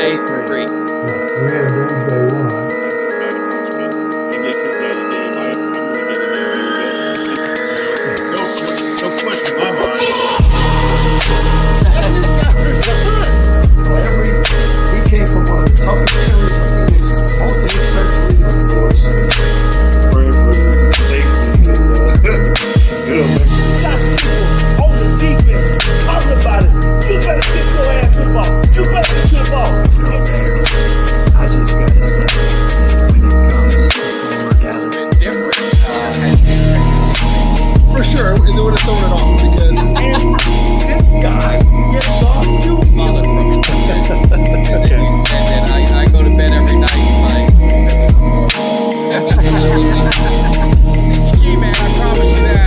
day 3. We had Wednesday 1. No question in my mind. He came from one of the toughest areas of Phoenix, both defensively and of course. Praying for his safety and on the defense, talking about it. You better get your ass the ball. You better get your ball. I just gotta say, when it comes to forward Different. For sure, and they would have thrown it off because This guy gets off you. Father from and I go to bed every night like G man, I promise you that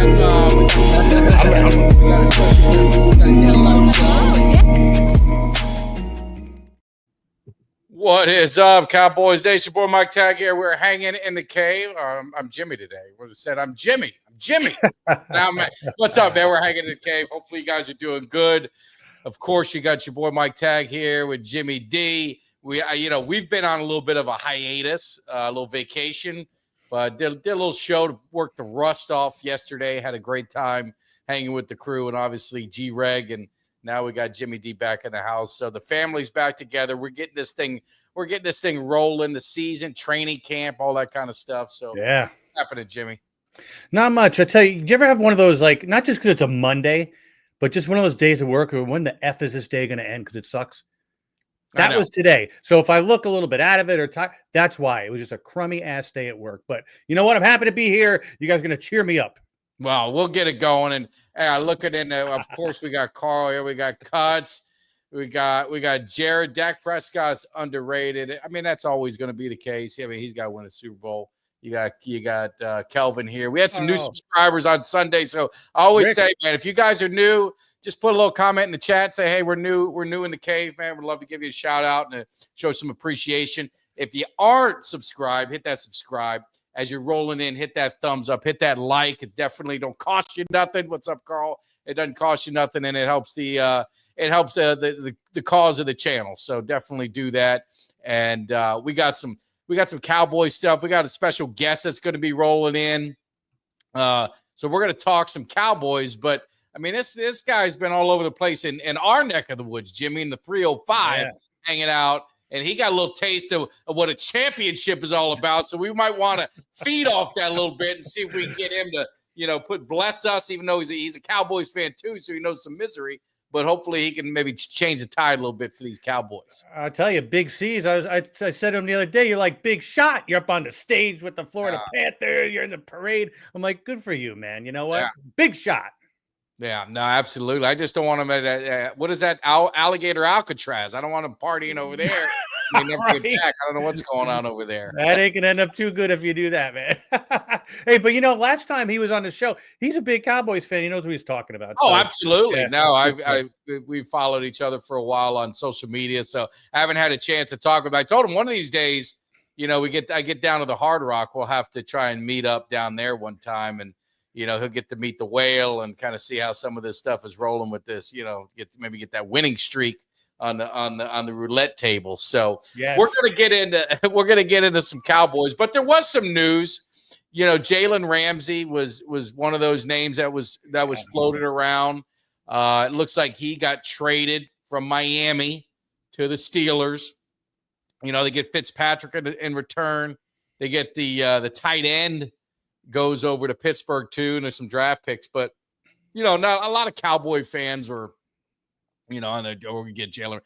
we got a special What is up, Cowboys Nation? Boy, Mike Tag here. We're hanging in the cave. I'm Jimmy today. What was it said? I'm Jimmy. Now, man, what's up, man? We're hanging in the cave. Hopefully, you guys are doing good. Of course, you got your boy Mike Tag here with Jimmy Dee. We've been on a little bit of a hiatus, a little vacation, but did a little show to work the rust off yesterday. Had a great time hanging with the crew and obviously G-Reg, and now we got Jimmy Dee back in the house. So the family's back together. We're getting this thing rolling. The season, training camp, all that kind of stuff. So yeah, what's happening, Jimmy? Not much. I tell you, do you ever have one of those, like, not just because it's a Monday, but just one of those days of work where when the F is this day going to end because it sucks? That was today. So if I look a little bit out of it or tired, that's why. It was just a crummy ass day at work. But you know what? I'm happy to be here. You guys are going to cheer me up. Well, we'll get it going. And looking in there, of course, we got Carl here. We got Cuts. We got Jared. Dak Prescott's underrated. I mean, that's always going to be the case. I mean, he's got to win a Super Bowl. You got Kelvin here. We had some new subscribers on Sunday, so I always say, man, if you guys are new, just put a little comment in the chat. Say, hey, we're new in the cave, man. We'd love to give you a shout out and show some appreciation. If you aren't subscribed, hit that subscribe. As you're rolling in, hit that thumbs up, hit that like. It definitely don't cost you nothing. What's up, Carl? It doesn't cost you nothing, and it helps the cause of the channel. So definitely do that. And we got some Cowboy stuff. We got a special guest that's going to be rolling in. So we're going to talk some Cowboys, but I mean, this guy's been all over the place in our neck of the woods, Jimmy, in the 305, hanging out. And he got a little taste of what a championship is all about. So we might want to feed off that a little bit and see if we can get him to, bless us, even though he's a Cowboys fan too, so he knows some misery. But hopefully he can maybe change the tide a little bit for these Cowboys. I'll tell you, Big Ceaz, I said to him the other day, you're like Big Shot. You're up on the stage with the Florida Panthers. You're in the parade. I'm like, good for you, man. You know what? Yeah. Big Shot. Yeah, no, absolutely. I just don't want him at what is that? Alligator Alcatraz. I don't want him partying over there. He never get back. I don't know what's going on over there. That ain't gonna end up too good if you do that, man. Hey, but last time he was on the show, he's a big Cowboys fan. He knows what he's talking about. Oh, so, absolutely. Yeah, no, we've followed each other for a while on social media, so I haven't had a chance to talk about it. I told him one of these days, I get down to the Hard Rock. We'll have to try and meet up down there one time, and he'll get to meet the whale and kind of see how some of this stuff is rolling with this. Get that winning streak on the roulette table. So we're gonna get into some Cowboys, but there was some news. Jalen Ramsey was one of those names that was floated around. It looks like he got traded from Miami to the Steelers. They get Fitzpatrick in return. They get the tight end goes over to Pittsburgh too, and there's some draft picks. But not a lot of Cowboy fans were. We get Jalen.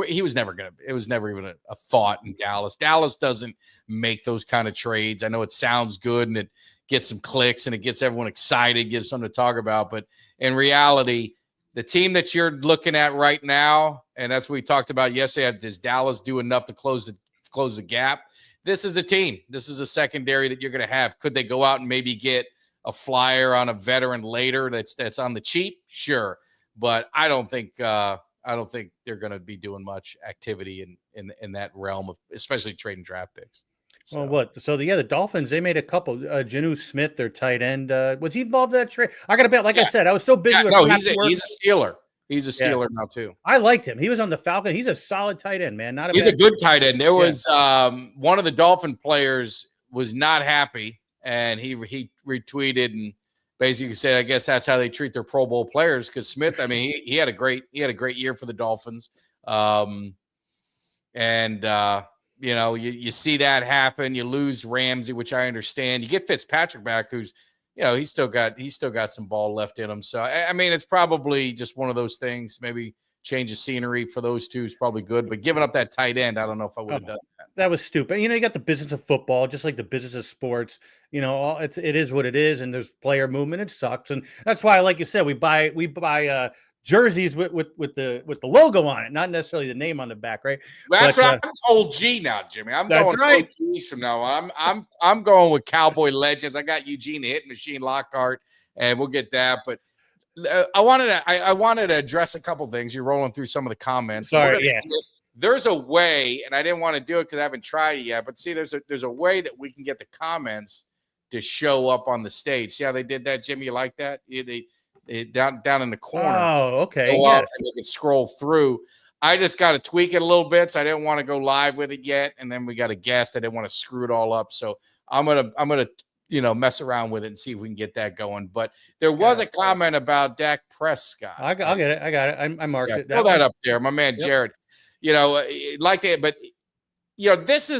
He was never it was never even a thought in Dallas. Dallas doesn't make those kind of trades. I know it sounds good and it gets some clicks and it gets everyone excited, gives something to talk about. But in reality, the team that you're looking at right now, and that's what we talked about yesterday, does Dallas do enough to close the gap? This is a team. This is a secondary that you're going to have. Could they go out and maybe get a flyer on a veteran later that's on the cheap? Sure. But I don't think they're going to be doing much activity in that realm of especially trading draft picks. So. Well, what? So the Dolphins, they made a couple. Janu Smith, their tight end, was he involved in that trade? I got to bet. Like I said, I was so busy. He's a Steeler. He's a Steeler now too. I liked him. He was on the Falcons. He's a solid tight end, man. He's a good tight end. There was one of the Dolphin players was not happy, and he retweeted and basically said, "I guess that's how they treat their Pro Bowl players." Because Smith, I mean, he had a great year for the Dolphins, you know, you see that happen. You lose Ramsey, which I understand. You get Fitzpatrick back, who's, you know, he's still got some ball left in him. So I mean, it's probably just one of those things. Maybe change of scenery for those two is probably good, but giving up that tight end, I don't know if I would have done that. That was stupid. You know, you got the business of football, just like the business of sports. You know, it is what it is, and there's player movement. It sucks, and that's why, like you said, we buy jerseys with the logo on it, not necessarily the name on the back, right? That's right. I'm OG now, Jimmy. I'm going OGs from now on. I'm going with Cowboy legends. I got Eugene the Hit Machine Lockhart, and we'll get that. But I wanted to address a couple things. You're rolling through some of the comments. Sorry, yeah. There's a way, and I didn't want to do it because I haven't tried it yet. But see, there's a way that we can get the comments to show up on the stage. See how they did that, Jimmy? You like that? They down in the corner. Oh, okay. Yes. And you can scroll through. I just got to tweak it a little bit, so I didn't want to go live with it yet. And then we got a guest. I didn't want to screw it all up, so I'm gonna mess around with it and see if we can get that going. But there was a comment about Dak Prescott. I'll get it. I got it. I marked it. Throw that up there, my man Jared. You know, like that, but you know, this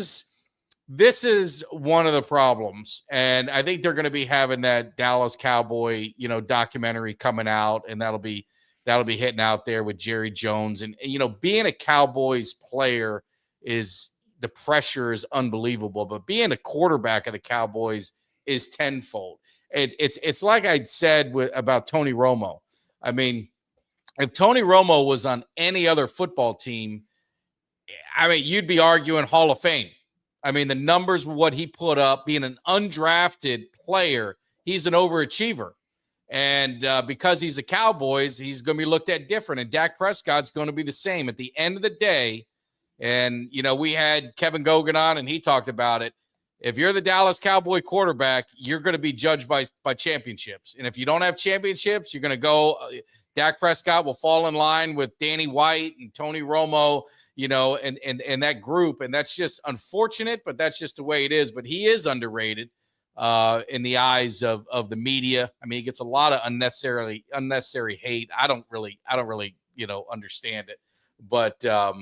is one of the problems, and I think they're going to be having that Dallas Cowboy, documentary coming out, and that'll be hitting out there with Jerry Jones, and being a Cowboys player the pressure is unbelievable, but being a quarterback of the Cowboys is tenfold. It's like I said about Tony Romo. I mean, if Tony Romo was on any other football team, I mean, you'd be arguing Hall of Fame. I mean, the numbers, what he put up, being an undrafted player, he's an overachiever. And because he's the Cowboys, he's going to be looked at different. And Dak Prescott's going to be the same at the end of the day. And, we had Kevin Gogan on, and he talked about it. If you're the Dallas Cowboy quarterback, you're going to be judged by championships. And if you don't have championships, you're going to go Dak Prescott will fall in line with Danny White and Tony Romo, and that group. And that's just unfortunate, but that's just the way it is. But he is underrated in the eyes of the media. I mean, he gets a lot of unnecessary hate. I don't really, understand it. But I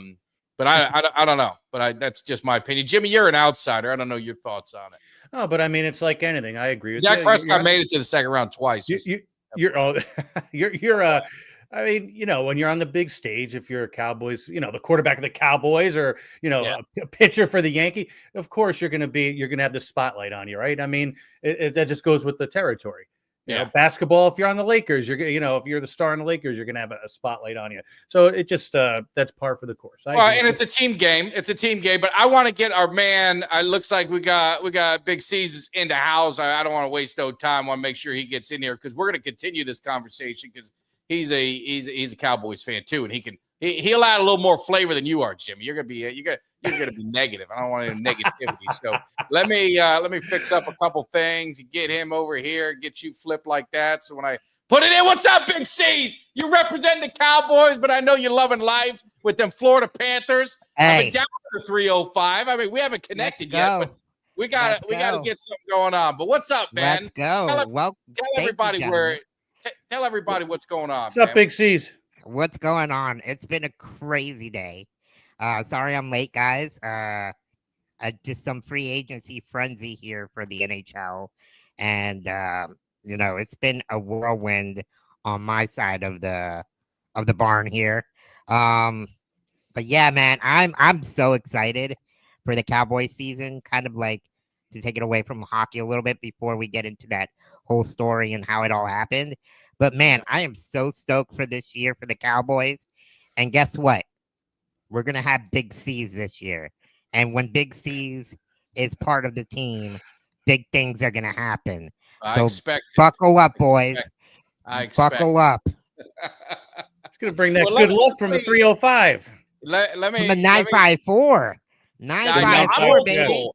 don't know. But that's just my opinion. Jimmy, you're an outsider. I don't know your thoughts on it. Oh, but I mean, it's like anything. I agree with Dak Prescott made it to the second round twice. I mean, when you're on the big stage, if you're a Cowboys, the quarterback of the Cowboys, or a pitcher for the Yankee, of course you're going to have the spotlight on you, right? I mean, that just goes with the territory. You know, basketball, if you're on the Lakers, if you're the star on the Lakers, you're going to have a spotlight on you. So it just that's par for the course. And it's a team game. But I want to get our man. It looks like we got Big Ceaz in the house. I don't want to waste no time. I want to make sure he gets in here because we're going to continue this conversation because he's a Cowboys fan too, and he'll add a little more flavor than you are, Jimmy. You're gonna be negative. I don't want any negativity. So let me fix up a couple things and get him over here, get you flipped like that. So when I put it in, what's up, Big Ceaz? You represent the Cowboys, but I know you're loving life with them Florida Panthers. Hey. I've been down to 305. I mean, we haven't connected yet, but we gotta get something going on. But what's up, man? Let's go. Tell everybody Tell everybody what's going on. What's up, Big Ceaz? What's going on? It's been a crazy day. Sorry I'm late, guys. Just some free agency frenzy here for the NHL. And, it's been a whirlwind on my side of the barn here. But yeah, man, I'm so excited for the Cowboys season, kind of like to take it away from hockey a little bit before we get into that whole story and how it all happened. But man, I am so stoked for this year for the Cowboys. And guess what? We're going to have Big Ceaz this year. And when Big Ceaz is part of the team, big things are going to happen. I expect buckle up, boys. Buckle up. It's going to bring that good look from the 305. From the 954. 954, baby.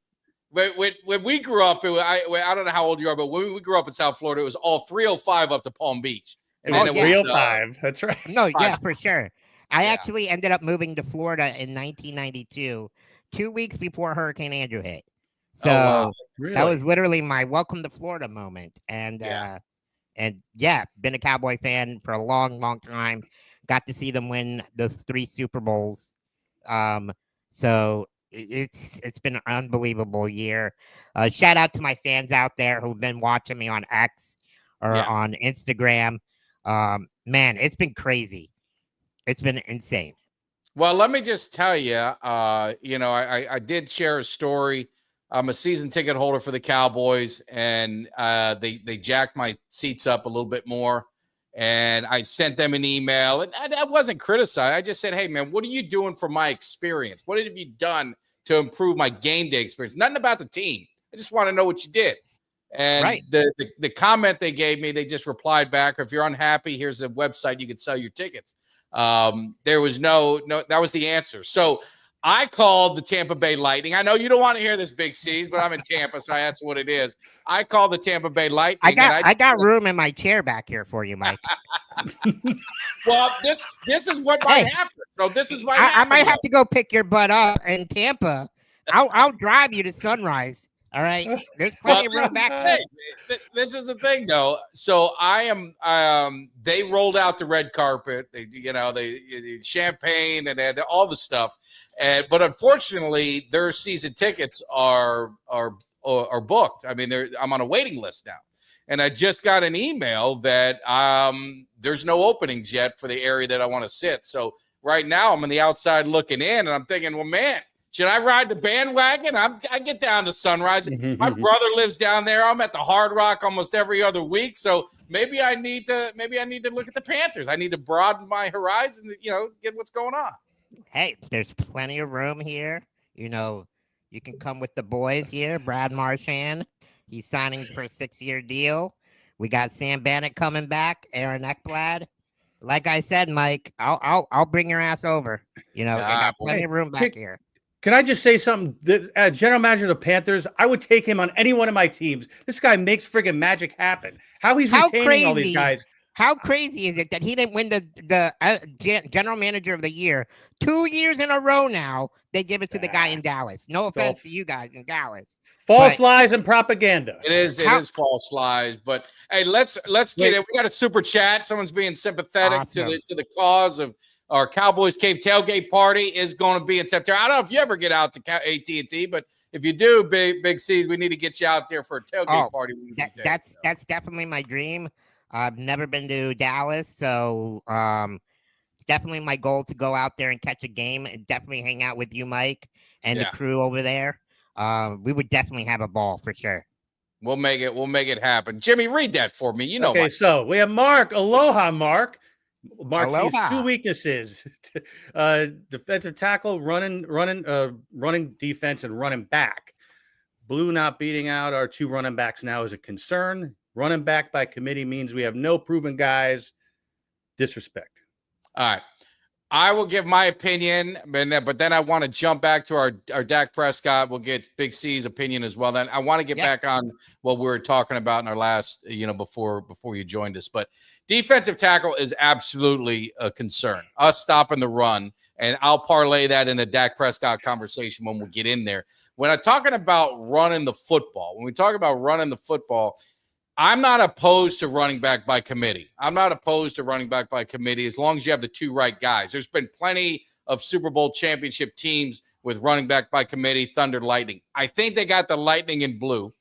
When we grew up, I don't know how old you are, but when we grew up in South Florida, it was all 305 up to Palm Beach. And then then it real was, time. That's right. No, yeah, Five. for sure. I Yeah. actually ended up moving to Florida in 1992, 2 weeks before Hurricane Andrew hit. So Oh, wow. Really? that was literally my welcome to Florida moment. And been a Cowboy fan for a long, long time. Got to see them win those 3 Super Bowls. So it's been an unbelievable year. Shout out to my fans out there who've been watching me on X or Yeah. on Instagram. Man, it's been crazy. It's been insane. Well, let me just tell you, I did share a story. I'm a season ticket holder for the Cowboys, and they jacked my seats up a little bit more. And I sent them an email, and I wasn't criticized. I just said, hey, man, what are you doing for my experience? What have you done to improve my game day experience? Nothing about the team. I just want to know what you did. And Right. the comment they gave me, they just replied back, if you're unhappy, here's a website you can sell your tickets. There was no, that was the answer. So I called the Tampa Bay Lightning. I know you don't want to hear this, Big Ceaz, but I'm in Tampa, so that's what it is. I called the Tampa Bay Lightning. I got room in my chair back here for you, Mike. Well, this is what might happen. So this is what I might have to go pick your butt up in Tampa. I'll drive you to Sunrise. All right. There's plenty of room back there. This is the thing, though. So I am. They rolled out the red carpet. They champagne and all the stuff. But unfortunately, their season tickets are booked. I mean, I'm on a waiting list now. And I just got an email that there's no openings yet for the area that I want to sit. So right now I'm on the outside looking in, and I'm thinking, well, man, should I ride the bandwagon? I get down to Sunrise. My brother lives down there. I'm at the Hard Rock almost every other week. So maybe I need to look at the Panthers. I need to broaden my horizon, get what's going on. Hey, there's plenty of room here. You can come with the boys here. Brad Marchand. He's signing for a 6-year deal. We got Sam Bennett coming back. Aaron Ekblad. Like I said, Mike, I'll bring your ass over. I got plenty of room back here. Can I just say something? The general manager of the Panthers, I would take him on any one of my teams. This guy makes friggin' magic happen. How he's retaining all these guys. How crazy is it that he didn't win the general manager of the year 2 years in a row now? They give it to the guy in Dallas. No offense to you guys in Dallas. False lies and propaganda. It is false lies. But hey, let's get it. We got a super chat. Someone's being sympathetic to the cause of our Cowboys Cave tailgate party is going to be in September. I don't know if you ever get out to AT&T, but if you do, Big Ceaz, we need to get you out there for a tailgate party. That's definitely my dream. I've never been to Dallas, so it's definitely my goal to go out there and catch a game and definitely hang out with you, Mike, and the crew over there. We would definitely have a ball for sure. We'll make it happen. Jimmy, read that for me. Okay, Mike. So we have Mark. Aloha, Mark. Mark Aloha. sees 2 weaknesses: defensive tackle, running defense, and running back. Blue not beating out our 2 running backs now is a concern. Running back by committee means we have no proven guys. Disrespect. All right. I will give my opinion, but then I want to jump back to our Dak Prescott. We'll get Big C's opinion as well. Then I want to get back on what we were talking about in our last, before you joined us. But defensive tackle is absolutely a concern. Us stopping the run, and I'll parlay that in a Dak Prescott conversation when we get in there. When I'm talking about running the football, I'm not opposed to running back by committee. As long as you have the 2 right guys. There's been plenty of Super Bowl championship teams with running back by committee, Thunder, Lightning. I think they got the Lightning in blue.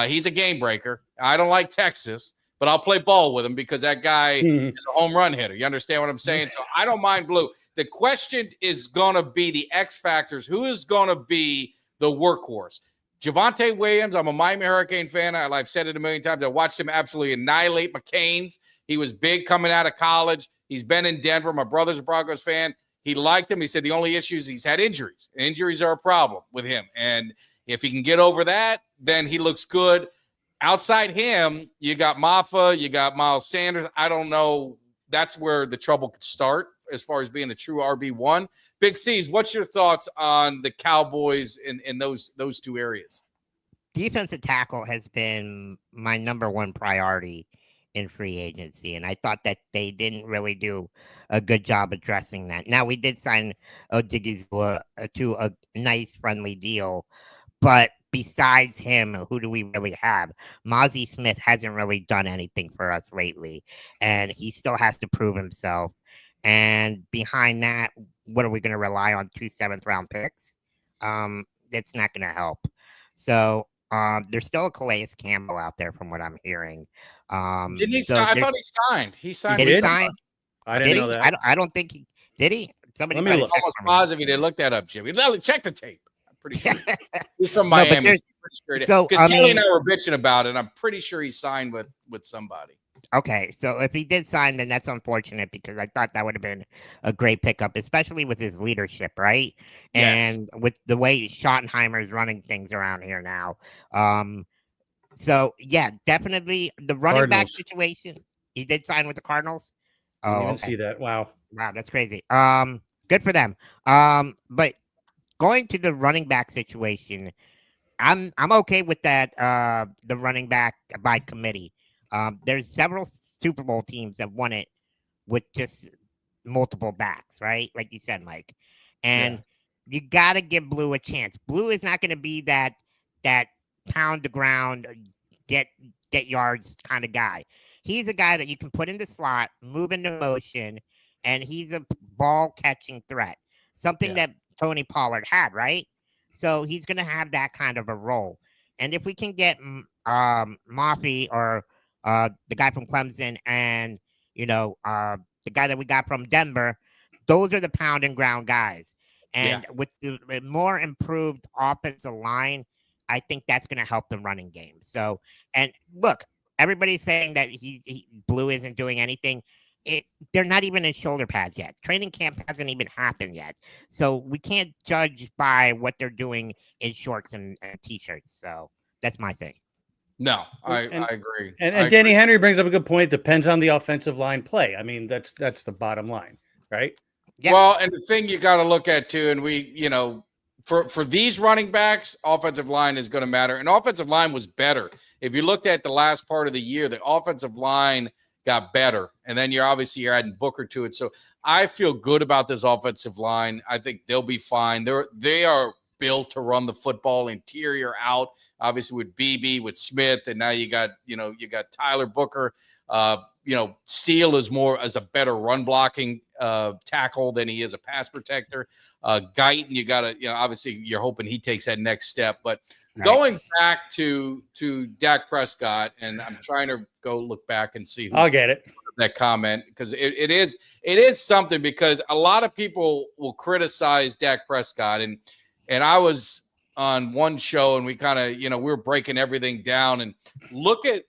He's a game breaker. I don't like Texas, but I'll play ball with him because that guy is a home run hitter. You understand what I'm saying? So I don't mind blue. The question is going to be the X factors. Who is going to be the workhorse? Javonte Williams, I'm a Miami Hurricane fan. I've said it a million times. I watched him absolutely annihilate McCain's. He was big coming out of college. He's been in Denver. My brother's a Broncos fan. He liked him. He said the only issue is he's had injuries. Injuries are a problem with him. And if he can get over that, then he looks good. Outside him, you got Maffa, you got Miles Sanders. I don't know. That's where the trouble could start as far as being a true RB1. Big Ceaz, what's your thoughts on the Cowboys in those 2 areas? Defensive tackle has been my number 1 priority in free agency, and I thought that they didn't really do a good job addressing that. Now, we did sign Odigizua to a nice, friendly deal, but besides him, who do we really have? Mozzie Smith hasn't really done anything for us lately, and he still has to prove himself. And behind that, what are we going to rely on? 2 7th-round picks? That's not going to help. So there's still a Calais Campbell out there, from what I'm hearing. Didn't he sign? I thought he signed. He signed. Did with he somebody. sign? I didn't know that. I don't think he did. He somebody. Let me look. I'm almost positive he did. Look that up, Jimmy. Check the tape. I'm pretty sure. He's from No, but Miami. there's- Pretty sure it so, because I Kelly mean- and I were bitching about it. I'm pretty sure he signed with somebody. Okay, so if he did sign, then that's unfortunate because I thought that would have been a great pickup, especially with his leadership, right? Yes. And with the way Schottenheimer is running things around here now. So yeah, definitely the running back Cardinals. situation. He did sign with the Cardinals. Didn't Oh, even okay. see that. Wow. Wow, that's crazy. Good for them. But going to the running back situation, I'm okay with that. The running back by committee. There's several Super Bowl teams that won it with just multiple backs, right? Like you said, Mike. And you got to give Blue a chance. Blue is not going to be that pound the ground, get yards kind of guy. He's a guy that you can put in the slot, move into motion, and he's a ball catching threat. Something that Tony Pollard had, right? So he's going to have that kind of a role. And if we can get Moffi or the guy from Clemson and, the guy that we got from Denver, those are the pound and ground guys. And with the more improved offensive line, I think that's going to help the running game. So, and look, everybody's saying that Blue isn't doing anything. They're not even in shoulder pads yet. Training camp hasn't even happened yet. So we can't judge by what they're doing in shorts and T-shirts. So that's my thing. No, I agree. And Danny Henry brings up a good point. Depends on the offensive line play. I mean, that's the bottom line, right? Yeah. Well, and the thing you got to look at too, and we, for these running backs, offensive line is going to matter. And offensive line was better. If you looked at the last part of the year, the offensive line got better. And then you're adding Booker to it. So I feel good about this offensive line. I think they'll be fine. They are built to run the football interior out, obviously with BB, with Smith, and now you got Tyler Booker. Steele is more as a better run blocking tackle than he is a pass protector. Guyton, you got to, obviously you're hoping he takes that next step. But going back to Dak Prescott, and I'm trying to go look back and see who I'll get it. That comment, because it is something, because a lot of people will criticize Dak Prescott, and I was on one show and we kind of, we were breaking everything down, and look at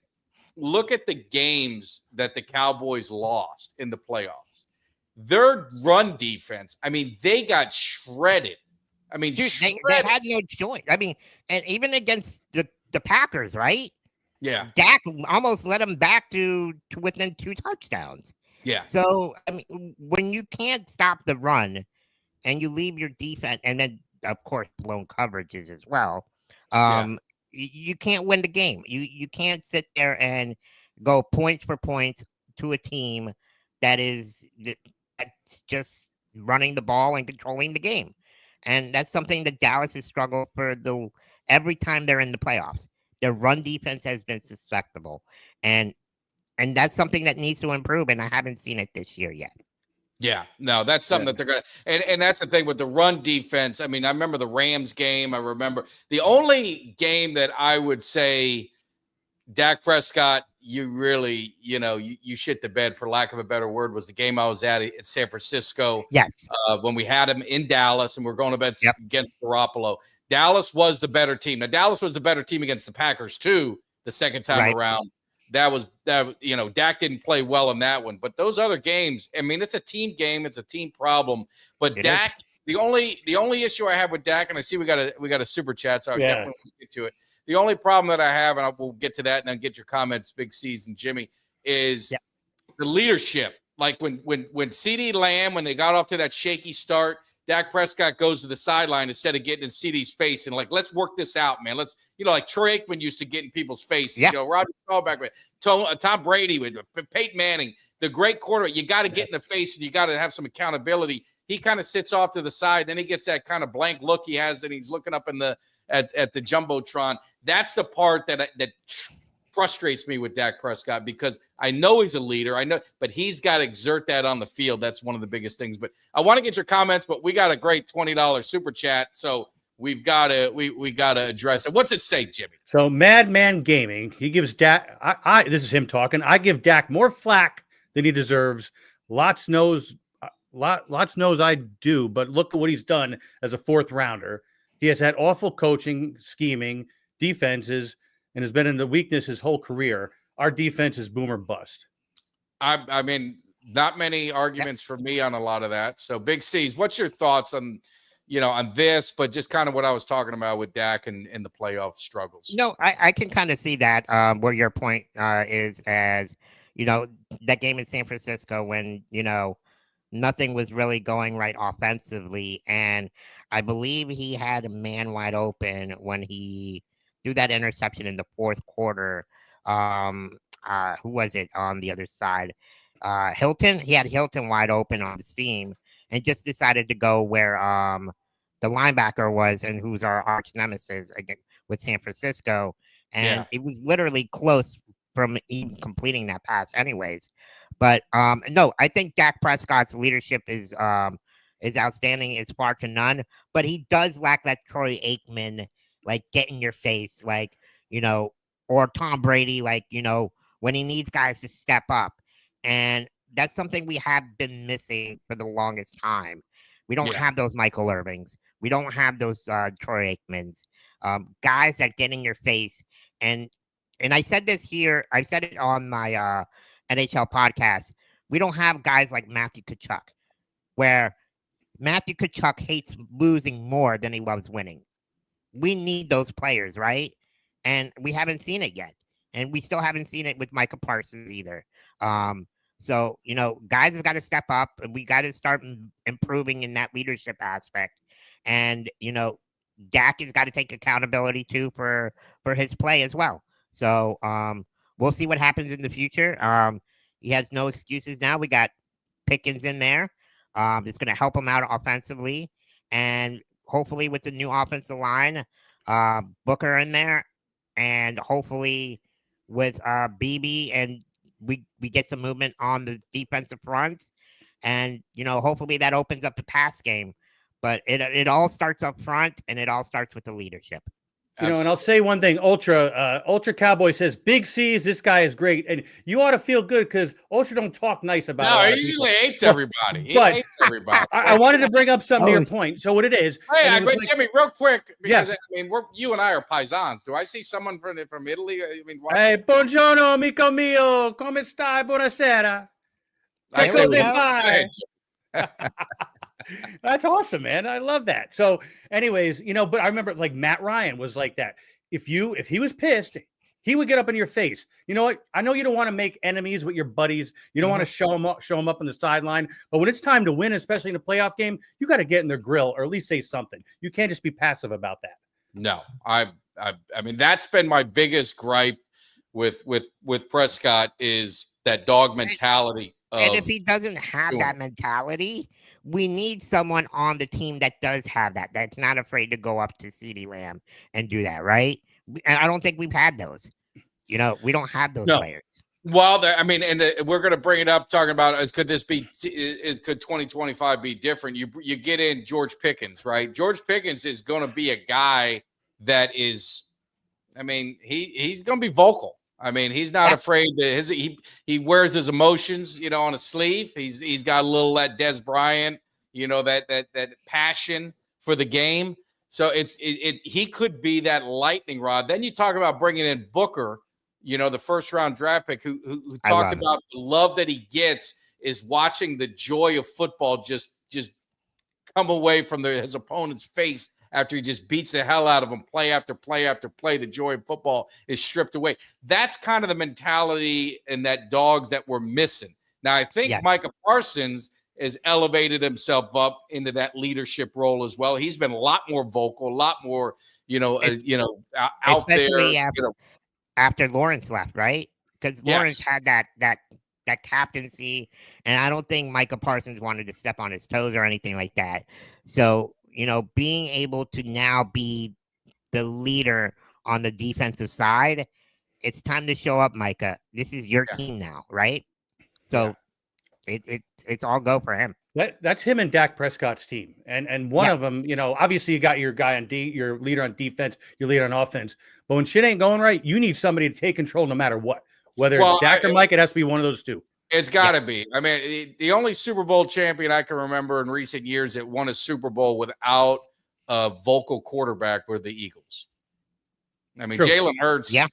the games that the Cowboys lost in the playoffs. Their run defense, I mean, they got shredded. I mean, dude, they had no choice. I mean, and even against the Packers, right? Yeah. Dak almost led them back to within 2 touchdowns. Yeah. So, I mean, when you can't stop the run and you leave your defense, and then, of course, blown coverages as well, you can't win the game. You can't sit there and go points for points to a team that's just running the ball and controlling the game. And that's something that Dallas has struggled for every time they're in the playoffs. Their run defense has been susceptible. And that's something that needs to improve, and I haven't seen it this year yet. Yeah, no, that's something that they're going to, and that's the thing with the run defense. I mean, I remember the Rams game. I remember the only game that I would say Dak Prescott, you really, you shit the bed, for lack of a better word, was the game I was at San Francisco. Yes. When we had him in Dallas and we're going to bet against Garoppolo. Dallas was the better team. Now, Dallas was the better team against the Packers too, the second time around. Dak didn't play well in that one, but those other games, I mean, it's a team game, it's a team problem. But Dak, the only issue I have with Dak, and I see we got a super chat, so I'll definitely get to it. The only problem that I have, and we'll get to that and then get your comments, Big Ceaz and Jimmy, is the leadership. Like when CeeDee Lamb, when they got off to that shaky start, Dak Prescott goes to the sideline instead of getting in CD's face and like, let's work this out, man. Let's, like Troy Aikman used to get in people's faces. Yeah. Roger Staubach, Tom Brady with Peyton Manning, the great quarterback. You got to get in the face and you got to have some accountability. He kind of sits off to the side. Then he gets that kind of blank look he has, and he's looking up in at the Jumbotron. That's the part that frustrates me with Dak Prescott, because I know he's a leader. I know, but he's got to exert that on the field. That's one of the biggest things. But I want to get your comments, but we got a great $20 super chat, so we've got to we got to address it. What's it say, Jimmy? So Madman Gaming, he gives Dak. This is him talking. I give Dak more flack than he deserves. Lots knows I do, but look at what he's done as a fourth rounder. He has had awful coaching, scheming, defenses, and has been in the weakness his whole career. Our defense is boom or bust. I mean, not many arguments for me on a lot of that. So, Big Ceaz, what's your thoughts on this, but just kind of what I was talking about with Dak and the playoff struggles? No, I can kind of see that where your point is, as that game in San Francisco when nothing was really going right offensively, and I believe he had a man wide open when he threw that interception in the fourth quarter. Who was it on the other side? Hilton. He had Hilton wide open on the seam and just decided to go where the linebacker was, and who's our arch nemesis again with San Francisco. And it was literally close from even completing that pass anyways. But no, I think Dak Prescott's leadership is outstanding. It's far to none, but he does lack that Troy Aikman, like, get in your face, like, or Tom Brady, like, when he needs guys to step up. And that's something we have been missing for the longest time. We don't have those Michael Irvings. We don't have those Troy Aikmans, guys that get in your face. And I said this here, I said it on my NHL podcast. We don't have guys like Matthew Tkachuk, where Matthew Tkachuk hates losing more than he loves winning. We need those players, right? And we haven't seen it yet. And we still haven't seen it with Micah Parsons either. So, guys have got to step up. We got to start improving in that leadership aspect. And, Dak has got to take accountability too for his play as well. So we'll see what happens in the future. He has no excuses now. We got Pickens in there. It's going to help him out offensively. And hopefully with the new offensive line, Booker in there, and hopefully with BB, and we get some movement on the defensive fronts, and hopefully that opens up the pass game. But it all starts up front, and it all starts with the leadership. And I'll say one thing. Ultra Cowboy says, Big Ceaz, this guy is great. And you ought to feel good, because Ultra don't talk nice about No, he usually hates everybody. He hates everybody. I wanted to bring up something to your point. So what it is. Hey, but Jimmy, real quick, because I mean, you and I are paisans. Do I see someone from Italy? I mean, hey, buongiorno, amico mio. Come stai? Buonasera. I say That's awesome, man. I love that. So anyways, but I remember like Matt Ryan was like that. If he was pissed, he would get up in your face. You know what? I know you don't want to make enemies with your buddies. You don't want to show them up on the sideline. But when it's time to win, especially in a playoff game, you got to get in their grill or at least say something. You can't just be passive about that. No, I mean, that's been my biggest gripe with Prescott, is that dog mentality. And if he doesn't have that mentality, we need someone on the team that does have that, that's not afraid to go up to CeeDee Lamb and do that, right? And I don't think we've had those. We don't have those players. Well, we're going to bring it up talking about could 2025 be different? You get in George Pickens, right? George Pickens is going to be a guy that is, he's going to be vocal. He's not afraid to he wears his emotions, on his sleeve. He's got a little that Des Bryant, that passion for the game. So he could be that lightning rod. Then you talk about bringing in Booker, the first round draft pick, who talked about the love that he gets is watching the joy of football just come away from his opponent's face. After he just beats the hell out of them, play after play after play, the joy of football is stripped away. That's kind of the mentality and that dogs that we're missing. Now, I think Micah Parsons has elevated himself up into that leadership role as well. He's been a lot more vocal, a lot more, out there. Especially after Lawrence left, right? Because Lawrence had that captaincy, and I don't think Micah Parsons wanted to step on his toes or anything like that. So, being able to now be the leader on the defensive side, it's time to show up, Micah. This is your team now, right? So it's all go for him. That's him and Dak Prescott's team, and one of them, obviously you got your guy on your leader on defense, your leader on offense. But when shit ain't going right, you need somebody to take control no matter what. Whether it's Dak or Mike, it has to be one of those two. It's got to be. I mean, the only Super Bowl champion I can remember in recent years that won a Super Bowl without a vocal quarterback were the Eagles. I mean, Jalen Hurts. Yeah.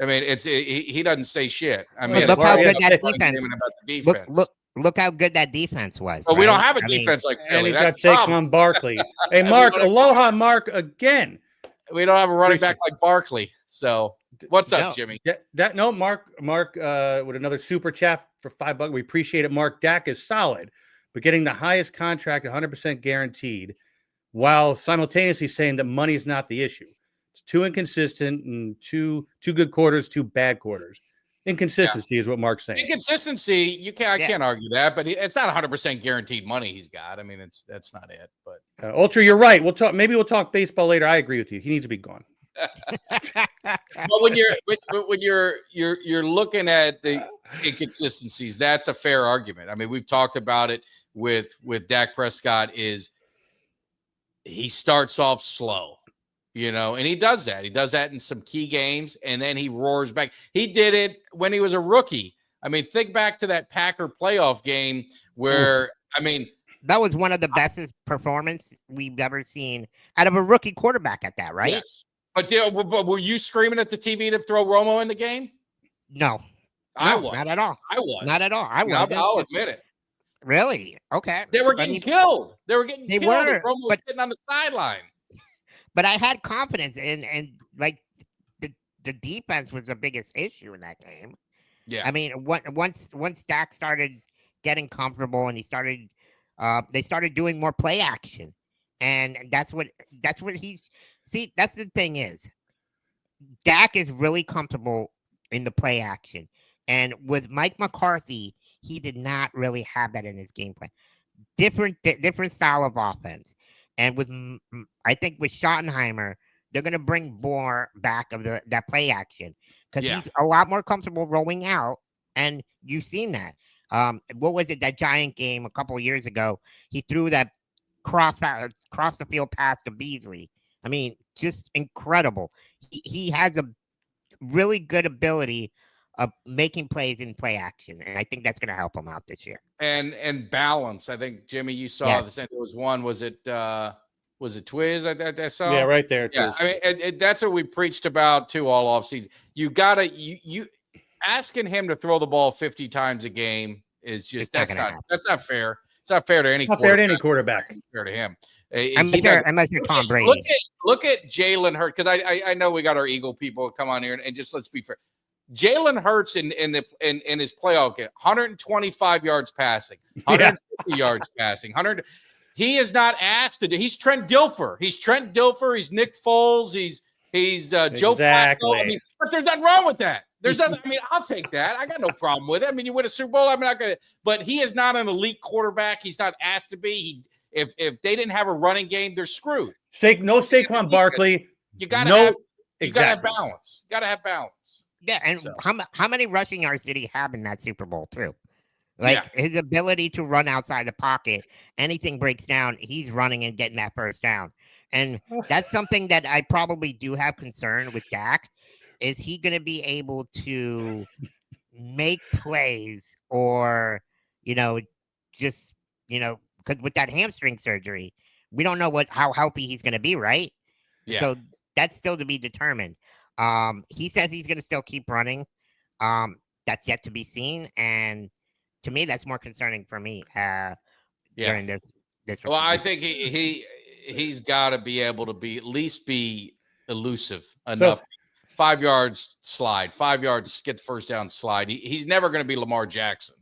I mean, he doesn't say shit. I mean, look how good that defense. Look how good that defense was. But we don't have a defense like Philly. And he's got Saquon Barkley. Hey, Mark, aloha, Mark, again. We don't have a running back like Barkley. So what's up, Jimmy? Mark with another super chat for $5. We appreciate it, Mark. Dak is solid, but getting the highest contract, 100% guaranteed, while simultaneously saying that money is not the issue. It's too inconsistent and two good quarters, 2 bad quarters. Inconsistency is what Mark's saying. Inconsistency, I can't argue that, but it's not 100% guaranteed money he's got. I mean, that's not it. But Ultra, you're right. We'll talk baseball later. I agree with you. He needs to be gone. But when you're looking at the inconsistencies, that's a fair argument. I mean, we've talked about it with Dak Prescott. Is he starts off slow. And he does that. He does that in some key games, and then he roars back. He did it when he was a rookie. I mean, think back to that Packer playoff game where, that was one of the best performances we've ever seen out of a rookie quarterback at that, right? Yes. But were you screaming at the TV to throw Romo in the game? No. I was. Not at all. I was. Not at all. I was. I'll admit it. Really? Okay. They were getting killed. They were getting killed. Romo was sitting on the sideline. But I had confidence in like the defense was the biggest issue in that game. Yeah. I mean, once Dak started getting comfortable and they started doing more play action, and that's what that's the thing is, Dak is really comfortable in the play action, and with Mike McCarthy, he did not really have that in his game plan. Different style of offense. And I think with Schottenheimer, they're going to bring more back of that play action because he's a lot more comfortable rolling out. And you've seen that. What was it, that Giant game a couple of years ago? He threw that cross the field pass to Beasley. I mean, just incredible. He has a really good ability of making plays in play action, and I think that's going to help him out this year. And balance. I think, Jimmy, you saw this. There was one. Was it Twiz? I saw. Yeah, right there. Yeah, I mean, and that's what we preached about too all offseason. You gotta you asking him to throw the ball 50 times a game is just that's not fair. It's not fair to any. Not fair to any quarterback. Fair to him. Unless you're Tom Brady. Look at Jalen Hurts, because I know we got our Eagle people come on here and just let's be fair. Jalen Hurts in his playoff game, 125 yards passing, 150 yards passing, 100. He is not asked to do. He's Trent Dilfer. He's Nick Foles. He's Joe Flacco. I mean, but there's nothing wrong with that. There's nothing. I mean, I'll take that. I got no problem with it. I mean, you win a Super Bowl. I'm not gonna. But he is not an elite quarterback. He's not asked to be. If they didn't have a running game, they're screwed. No Saquon Barkley. You gotta have balance. You gotta have balance. Yeah, and how many rushing yards did he have in that Super Bowl too? His ability to run outside the pocket, anything breaks down, he's running and getting that first down. And that's something that I probably do have concern with Dak. Is he going to be able to make plays or, because with that hamstring surgery, we don't know how healthy he's going to be, right? Yeah. So that's still to be determined. He says he's going to still keep running. That's yet to be seen. And to me, that's more concerning for me. During this. Well, I think he's got to be able to at least be elusive enough. 5 yards slide, 5 yards, get the first down slide. He's never going to be Lamar Jackson.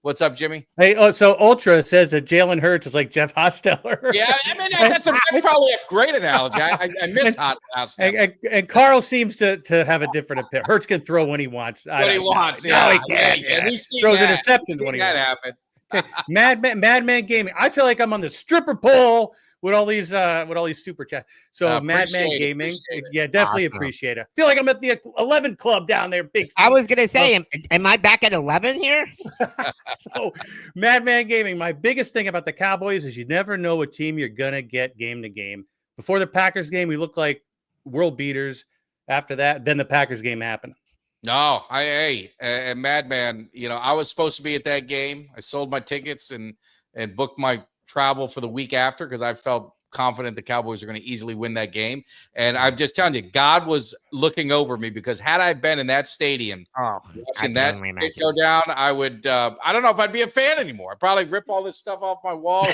What's up, Jimmy? Hey, so Ultra says that Jalen Hurts is like Jeff Hostetler. Yeah, I mean that's probably a great analogy. I missed Hostetler. And Carl seems to have a different opinion. Hurts can throw when he wants. What he wants. No, he can't. Yeah. We've seen throws that. interceptions when he that wants. happen. Okay. Madman Gaming. I feel like I'm on the stripper pole with all these super chats. So Madman Gaming, definitely appreciate it. Feel like I'm at the 11 club down there. Big. I was gonna say, am I back at 11 here? So Madman Gaming. My biggest thing about the Cowboys is you never know what team you're gonna get game to game. Before the Packers game, we looked like world beaters. After that, then the Packers game happened. No, and Madman, I was supposed to be at that game. I sold my tickets and booked my travel for the week after because I felt confident the Cowboys are going to easily win that game. And I'm just telling you, God was looking over me because had I been in that stadium watching that go down, I would, I don't know if I'd be a fan anymore. I'd probably rip all this stuff off my wall.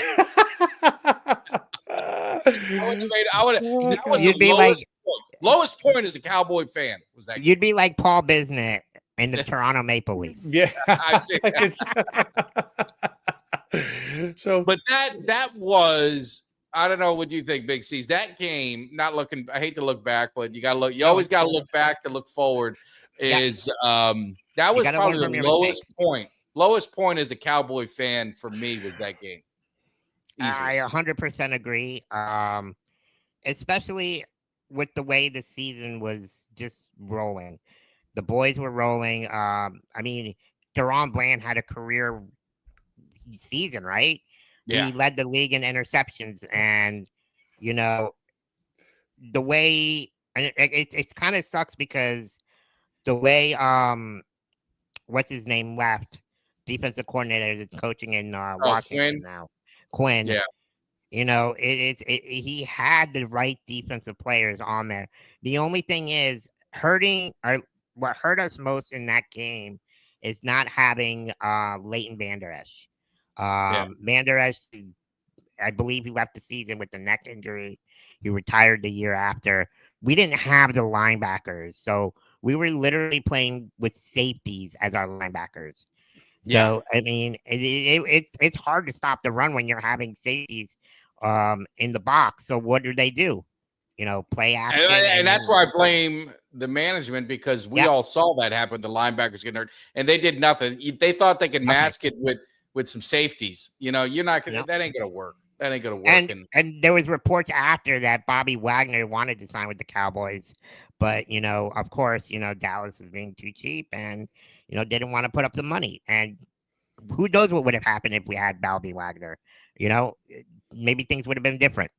You'd be like lowest point as a Cowboy fan was that. You'd be like Paul Bisnet in the Toronto Maple Leafs. Yeah. So, but that was, I don't know what you think, Big Ceaz. That game, I hate to look back, but you gotta look. You always gotta look back to look forward. That was probably the lowest point. Lowest point as a Cowboy fan for me was that game. Easily. I 100% agree. Especially with the way the season was just rolling. The boys were rolling. I mean, Deron Bland had a career season, right? Yeah. He led the league in interceptions, and the way it kind of sucks because the way what's his name left, defensive coordinator that's coaching in Washington now, Quinn. Yeah. He had the right defensive players on there. The only thing is what hurt us most in that game is not having Leighton Vander Esch. Vander Esch, I believe he left the season with the neck injury. He retired the year after. We didn't have the linebackers, so we were literally playing with safeties as our linebackers. So I mean, it's hard to stop the run when you're having safeties in the box. So what do? Play action. And that's where I blame the management because we all saw that happen. The linebackers getting hurt, and they did nothing. They thought they could mask it with some safeties. You're not gonna. That ain't gonna work. That ain't gonna work. And there was reports after that Bobby Wagner wanted to sign with the Cowboys, but of course, Dallas was being too cheap and didn't want to put up the money. And who knows what would have happened if we had Bobby Wagner? Maybe things would have been different.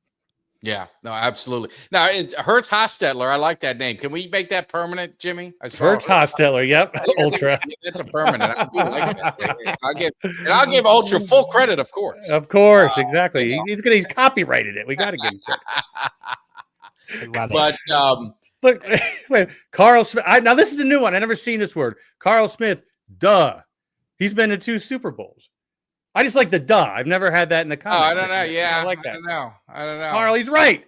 Yeah, no, absolutely. Now it's Hurts Hostetler. I like that name. Can we make that permanent, Jimmy? Hurts Hostetler. Yep, Ultra. That's a permanent. I do like that. I'll give Ultra full credit, of course. Of course, exactly. He's copyrighted it. We got to give him credit. But look, wait, Carl Smith. Now this is a new one. I never seen this word. Carl Smith. Duh. He's been to 2 Super Bowls. I just like the duh. I've never had that in the comments. Oh, I don't know. Yeah, I like that. I don't know. Carl, he's right.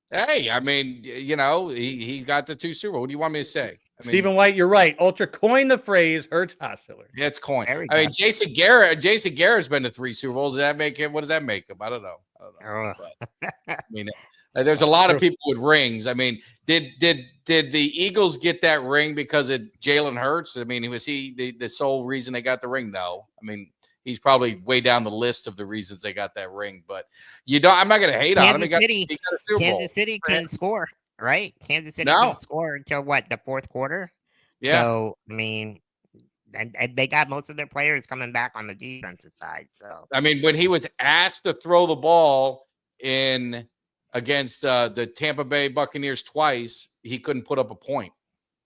Hey, I mean, he got the 2 Super Bowls. What do you want me to say? Stephen White, you're right. Ultra coined the phrase Hurts Hostetler. Yeah, it's coined. I mean, Jason Garrett's been to 3 Super Bowls. Does that make him? What does that make him? I don't know. But, I mean, there's a lot of people with rings. I mean, did the Eagles get that ring because of Jalen Hurts? I mean, was he the sole reason they got the ring? No. I mean, he's probably way down the list of the reasons they got that ring. But I'm not going to hate on him. He got a Super Bowl. Kansas City couldn't score, right? Kansas City couldn't score until the fourth quarter. Yeah. So I mean, and they got most of their players coming back on the defensive side. So I mean, when he was asked to throw the ball against the Tampa Bay Buccaneers twice, he couldn't put up a point.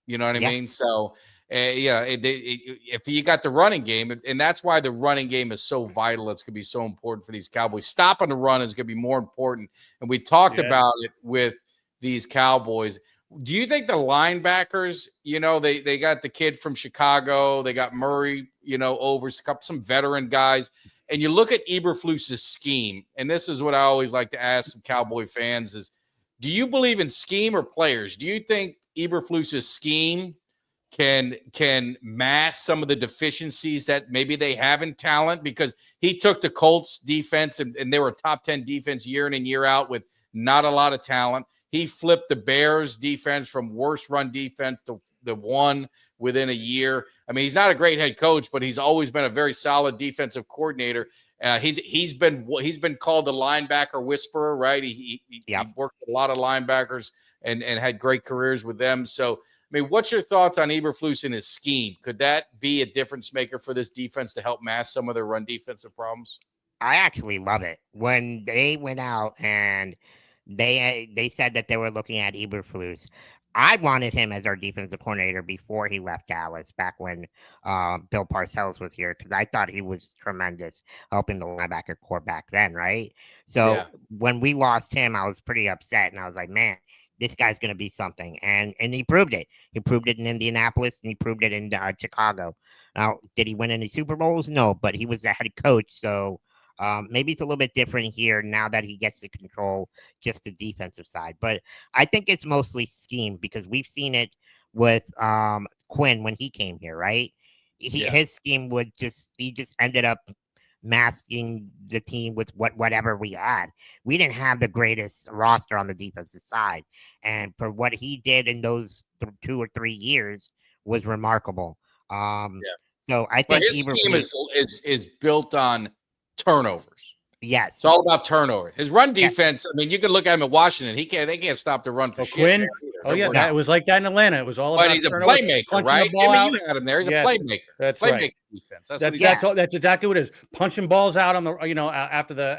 You know what I mean? So, if you got the running game, and that's why the running game is so vital, it's going to be so important for these Cowboys. Stopping the run is going to be more important. And we talked about it with these Cowboys. Do you think the linebackers, they got the kid from Chicago, they got Murray, over some veteran guys. And you look at Eberflus's scheme, and this is what I always like to ask some Cowboy fans is, do you believe in scheme or players? Do you think Eberflus's scheme can mask some of the deficiencies that maybe they have in talent, because he took the Colts defense and they were a top 10 defense year in and year out with not a lot of talent. He flipped the Bears defense from worst run defense to the one within a year. I mean, he's not a great head coach, but he's always been a very solid defensive coordinator. He's been called the linebacker whisperer, right? He worked with a lot of linebackers and had great careers with them. So, I mean, what's your thoughts on Eberflus and his scheme? Could that be a difference maker for this defense to help mask some of their run defensive problems? I actually love it. When they went out and they said that they were looking at Eberflus, I wanted him as our defensive coordinator before he left Dallas, back when Bill Parcells was here, because I thought he was tremendous helping the linebacker core back then, right? So when we lost him, I was pretty upset, and I was like, man, this guy's going to be something. And he proved it. He proved it in Indianapolis, and he proved it in Chicago. Now, did he win any Super Bowls? No, but he was the head coach, so maybe it's a little bit different here now that he gets to control just the defensive side. But I think it's mostly scheme, because we've seen it with Quinn when he came here, right? His scheme he just ended up masking the team with whatever we had. We didn't have the greatest roster on the defensive side, and for what he did in those 2 or 3 years was remarkable. So I think his scheme is built on turnovers. Yes, it's all about turnover. His run defense. I mean, you can look at him at Washington. They can't stop the run for Quinn. It was like that in Atlanta. It was all about. But he's a playmaker, right? Jimmy, you had him there. He's a playmaker. That's playmaker right. Defense. That's exactly what it is. Punching balls out on the after the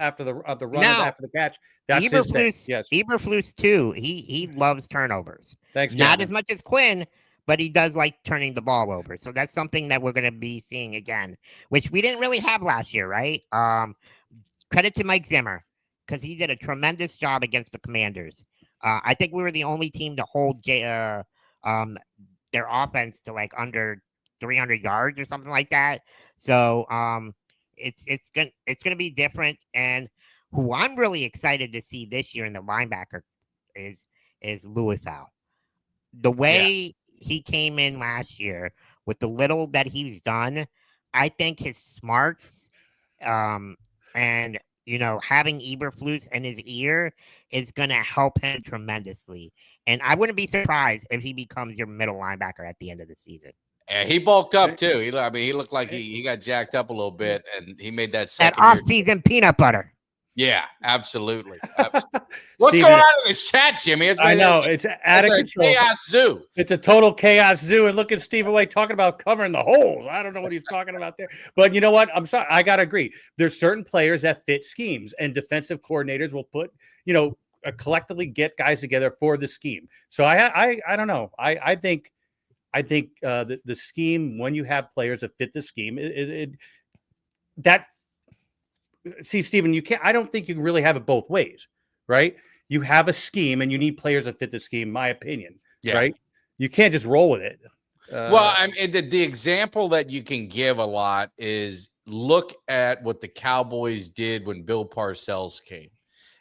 run after the catch. That's his thing. Yes. Eberflus too. He loves turnovers. Thanks. Not as much as Quinn, but he does like turning the ball over. So that's something that we're going to be seeing again, which we didn't really have last year, right? Credit to Mike Zimmer, because he did a tremendous job against the Commanders. I think we were the only team to hold their offense to like under 300 yards or something like that. So it's gonna be different. And who I'm really excited to see this year in the linebacker is Louis Fowl. The way he came in last year with the little that he's done, I think his smarts and having Eberflus in his ear is going to help him tremendously. And I wouldn't be surprised if he becomes your middle linebacker at the end of the season. Yeah, he bulked up too. He looked like he got jacked up a little bit, and he made that off-season peanut butter. Yeah, absolutely. What's going on in this chat, Jimmy? I know it's out of control. Chaos zoo. It's a total chaos zoo. And look at Steve Away talking about covering the holes. I don't know what he's talking about there. But you know what? I'm sorry. I gotta agree. There's certain players that fit schemes, and defensive coordinators will put, collectively get guys together for the scheme. So I don't know. I think the scheme, when you have players that fit the scheme, see, Stephen, I don't think you can really have it both ways, right? You have a scheme and you need players that fit the scheme, my opinion, right? You can't just roll with it. Well, I mean, the example that you can give a lot is look at what the Cowboys did when Bill Parcells came.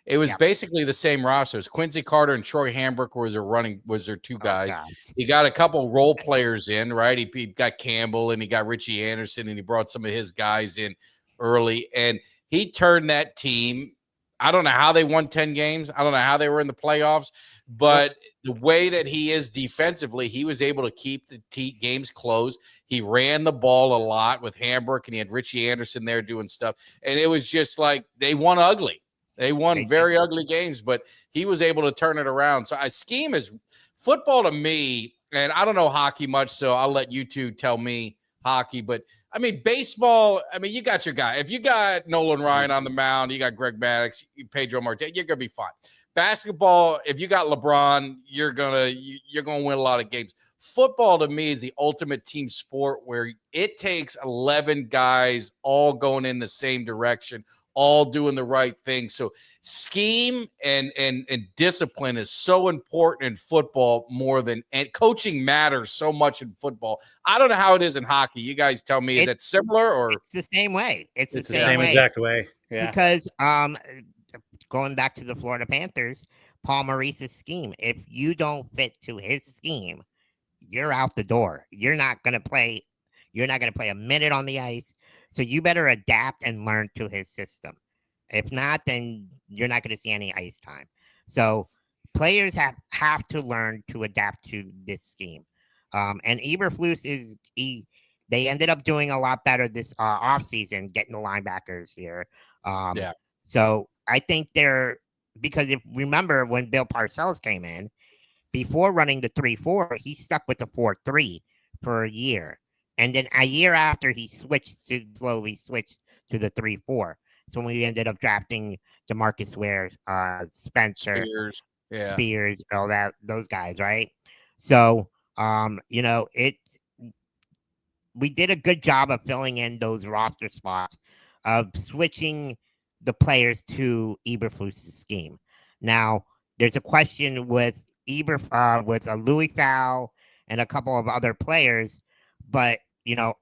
It was basically the same rosters. Quincy Carter and Troy Hambrick was their two guys. He got a couple role players in, right? He got Campbell and he got Richie Anderson, and he brought some of his guys in early, and he turned that team. I don't know how they won 10 games. I don't know how they were in the playoffs, but the way that he is defensively, he was able to keep the games close. He ran the ball a lot with Hambrick, and he had Richie Anderson there doing stuff. And it was just like they won ugly. They won very ugly games, but he was able to turn it around. So a scheme is football to me, and I don't know hockey much, so I'll let you two tell me hockey, but I mean, baseball, you got your guy. If you got Nolan Ryan on the mound, you got Greg Maddux, Pedro Marte, you're going to be fine. Basketball, if you got LeBron, you're going to win a lot of games. Football to me is the ultimate team sport where it takes 11 guys all going in the same direction, all doing the right thing. So scheme and discipline is so important in football and coaching matters so much in football. I don't know how it is in hockey. You guys tell me, is it similar or? It's the same way. It's the same exact way. Yeah. Because going back to the Florida Panthers, Paul Maurice's scheme, if you don't fit to his scheme, you're out the door. You're not gonna play. You're not gonna play a minute on the ice. So you better adapt and learn to his system. If not, then you're not gonna see any ice time. So players have to learn to adapt to this scheme. And Eberflus they ended up doing a lot better this offseason, getting the linebackers here. Yeah. So I think because if remember when Bill Parcells came in, before running the 3-4, he stuck with the 4-3 for a year. And then a year after, he slowly switched to the 3-4. So when we ended up drafting DeMarcus Ware, Spencer, Spears, all those guys, right? So, we did a good job of filling in those roster spots, of switching the players to Eberflus' scheme. Now, there's a question with with a Louis Fowl and a couple of other players, but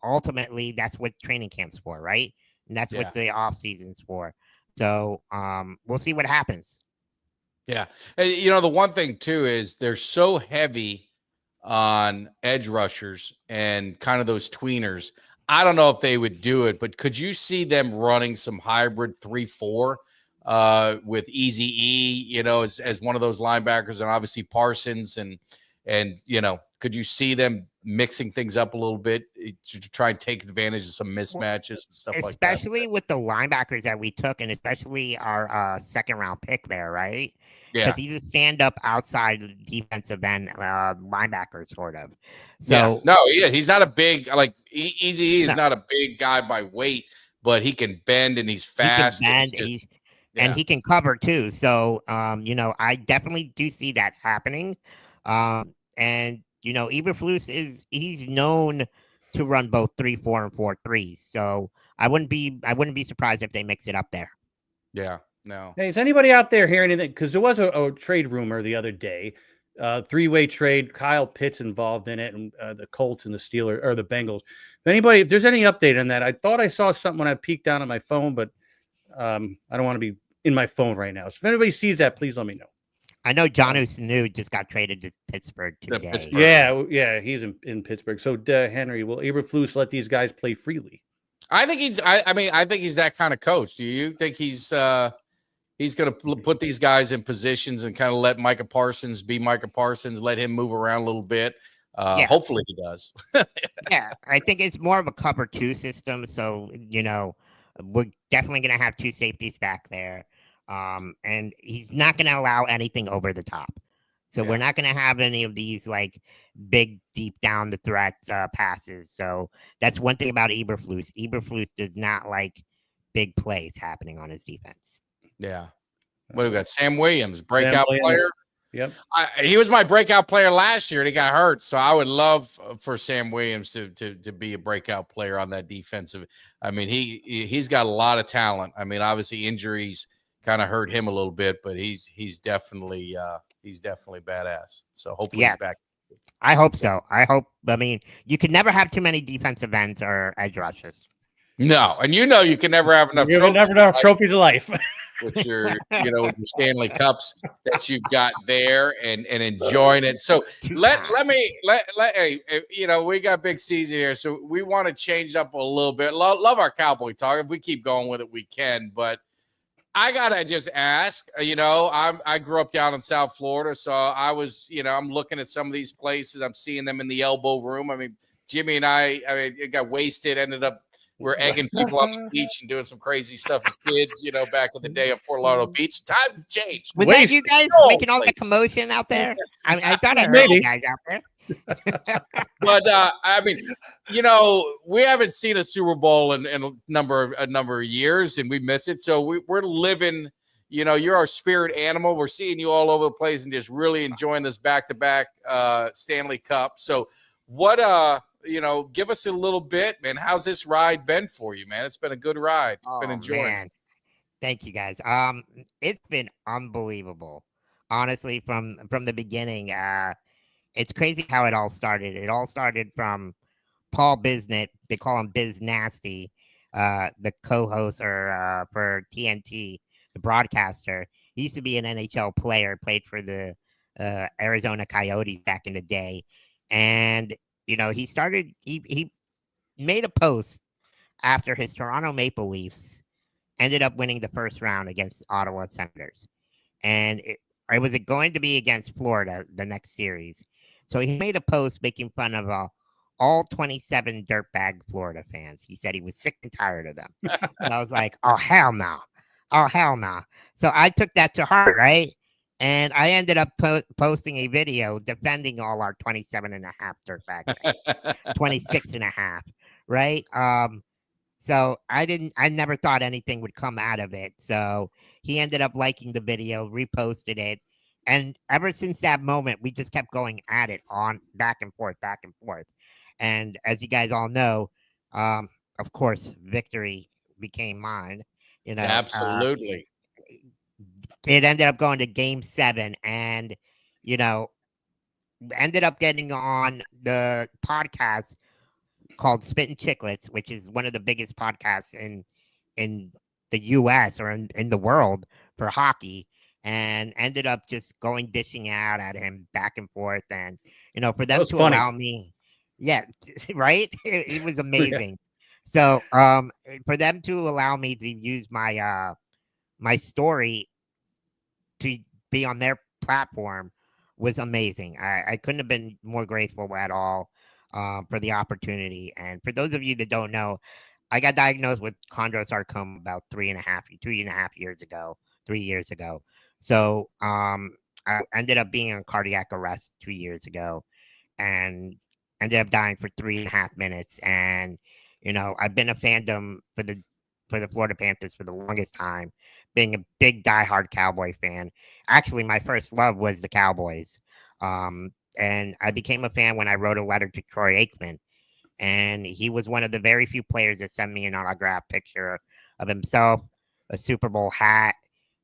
ultimately that's what training camp's for, right? And that's what the off season's for. So we'll see what happens. Yeah. The one thing too is they're so heavy on edge rushers and kind of those tweeners. I don't know if they would do it, but could you see them running some hybrid 3-4 with Easy E, as one of those linebackers, and obviously Parsons and could you see them mixing things up a little bit to try and take advantage of some mismatches and stuff like that? Especially with the linebackers that we took, and especially our second round pick there, right? Yeah. Because he's a stand-up outside defensive end linebacker, sort of. So no, he's not a big Easy E is not a big guy by weight, but he can bend and he's fast. And he can cover too. So I definitely do see that happening. And Eberflus he's known to run both 3-4 and 4-3. So I wouldn't be surprised if they mix it up there. Yeah. No. Hey, is anybody out there hearing anything? Because there was a trade rumor the other day, 3-way trade. Kyle Pitts involved in it, and the Colts and the Steelers or the Bengals. If there's any update on that, I thought I saw something when I peeked down on my phone, but I don't want to be in my phone right now. So if anybody sees that, please let me know. I know Jonnu Sanu just got traded to Pittsburgh today. Yeah, he's in Pittsburgh. So Henry, will Eberflus let these guys play freely? I think he's. I think he's that kind of coach. Do you think he's going to put these guys in positions and kind of let Micah Parsons be Micah Parsons, let him move around a little bit? Hopefully he does. Yeah, I think it's more of a cover 2 system. So, we're definitely going to have 2 safeties back there. And he's not going to allow anything over the top. So we're not going to have any of these big, deep down the threat passes. So that's one thing about Eberflus. Eberflus does not like big plays happening on his defense. Yeah. What do we got? Sam Williams, breakout player. Yep. He was my breakout player last year and he got hurt. So I would love for Sam Williams to be a breakout player on that defensive. I mean, he's got a lot of talent. I mean, obviously injuries kind of hurt him a little bit, but he's definitely badass. So hopefully he's back. I hope so. I mean, you can never have too many defensive ends or edge rushers. No, and you can never have enough. Trophies of life. With your, with your Stanley Cups that you've got there and enjoying it. So let we got Big Ceaz here, so we want to change up a little bit. Love our Cowboy talk. If we keep going with it, we can. But I gotta just ask. I grew up down in South Florida, so I was, I'm looking at some of these places. I'm seeing them in the elbow room. I mean, Jimmy and I it got wasted. Ended up. We're egging people on the beach and doing some crazy stuff as kids, back in the day at Fort Lauderdale Beach. Times have changed. Was that you guys making all the commotion out there? I thought I heard you guys out there. But I mean, we haven't seen a Super Bowl in a number of years, and we miss it. So we're living. You're our spirit animal. We're seeing you all over the place and just really enjoying this back-to-back Stanley Cup. So what? Give us a little bit, man. How's this ride been for you, man? It's been a good ride. Been enjoying it. Thank you, guys. It's been unbelievable. Honestly, from the beginning, it's crazy how it all started. It all started from Paul Biznett. They call him Biz Nasty, the co-host for TNT, the broadcaster. He used to be an NHL player, played for the Arizona Coyotes back in the day. And he made a post after his Toronto Maple Leafs ended up winning the first round against Ottawa Senators, and it was going to be against Florida the next series. So he made a post making fun of all 27 dirtbag Florida fans. He said he was sick and tired of them. And I was like, oh, hell no. Oh, hell no. So I took that to heart, right? And I ended up posting a video defending all our 27 and a half dirtbag fans, 26 and a half, right? So I never thought anything would come out of it. So he ended up liking the video, reposted it. And ever since that moment, we just kept going at it on back and forth. And as you guys all know, of course, victory became mine. Absolutely. It ended up going to Game 7, and ended up getting on the podcast called Spittin' Chicklets, which is one of the biggest podcasts in the U.S. or in the world for hockey, and ended up just dishing out at him back and forth. And for them to allow me, yeah, right, it was amazing. So for them to allow me to use my my story to be on their platform was amazing. I couldn't have been more grateful at all for the opportunity. And for those of you that don't know, I got diagnosed with chondrosarcoma about 3 years ago. So I ended up being on cardiac arrest 2 years ago, and ended up dying for 3.5 minutes. And I've been a fandom for the Florida Panthers for the longest time, being a big diehard Cowboy fan. Actually, my first love was the Cowboys. And I became a fan when I wrote a letter to Troy Aikman. And he was one of the very few players that sent me an autographed picture of himself, a Super Bowl hat.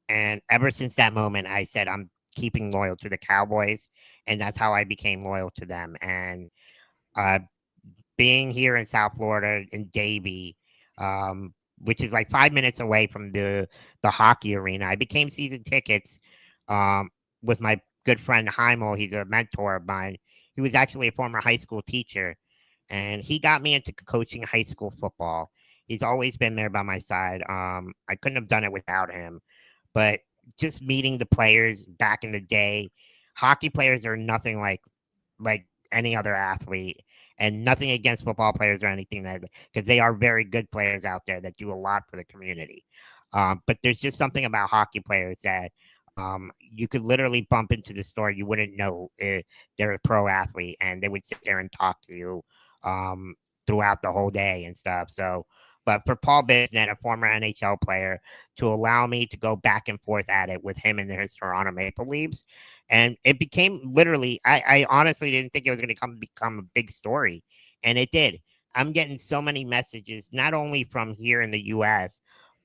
And ever since that moment, I said, I'm keeping loyal to the Cowboys. And that's how I became loyal to them. And being here in South Florida, in Davie, which is like 5 minutes away from the hockey arena, I became season tickets with my good friend Heimel. He's a mentor of mine. He was actually a former high school teacher, and he got me into coaching high school football. He's always been there by my side. I couldn't have done it without him. But just meeting the players back in the day, hockey players are nothing like any other athlete, and nothing against football players or anything because they are very good players out there that do a lot for the community. But there's just something about hockey players that you could literally bump into the store. You wouldn't know they're a pro athlete, and they would sit there and talk to you throughout the whole day and stuff. So, but for Paul Bisnet, a former NHL player, to allow me to go back and forth at it with him and his Toronto Maple Leafs, and it became literally, I honestly didn't think it was going to become a big story, and it did. I'm getting so many messages, not only from here in the U.S.,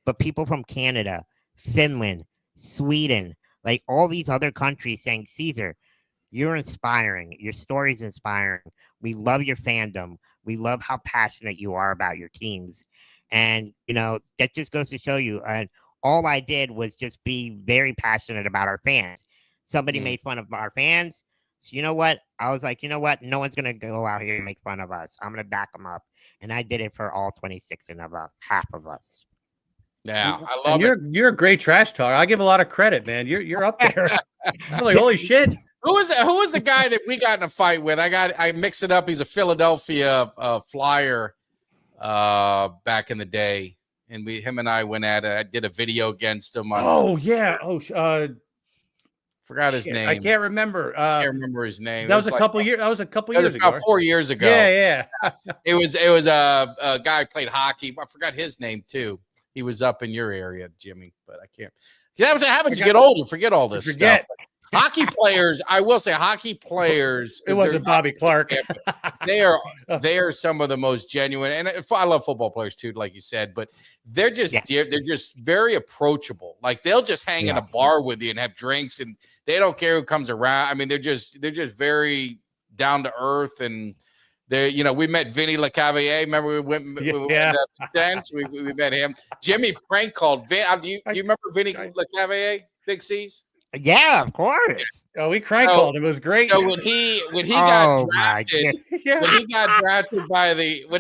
but people from Canada, Finland, Sweden, like all these other countries saying, Caesar, you're inspiring. Your story's inspiring. We love your fandom. We love how passionate you are about your teams. And, that just goes to show you. And all I did was just be very passionate about our fans. Somebody made fun of our fans. So you know what? I was like, you know what? No one's going to go out here and make fun of us. I'm going to back them up. And I did it for all 26 and about half of us. Yeah, I love it. You're a great trash talker. I give a lot of credit, man. You're up there. I'm like, holy shit. Who was the guy that we got in a fight with? I mixed it up. He's a Philadelphia Flyer back in the day, and him and I went at it. I did a video against him. Forgot his name. I can't remember. I can't remember his name. That was a couple years. That was a couple years ago. About 4 years ago. Yeah. It was a guy who played hockey. I forgot his name too. He was up in your area, Jimmy, but I can't. That's what happens. You get older, forget all this stuff. Hockey players, I will say, hockey players. It wasn't Bobby Clark. They are some of the most genuine, and I love football players too, like you said. But they're just they're just very approachable. Like they'll just hang in a bar with you and have drinks, and they don't care who comes around. I mean, they're just very down to earth, and they, we met Vinny LeCavalier. Remember we went we met him. Jimmy prank called Vin. Do you remember Vinny LeCavalier? Big Ceaz? Yeah, of course. Oh, we crank called him. It was great. So when he got Oh my drafted, Yeah. when he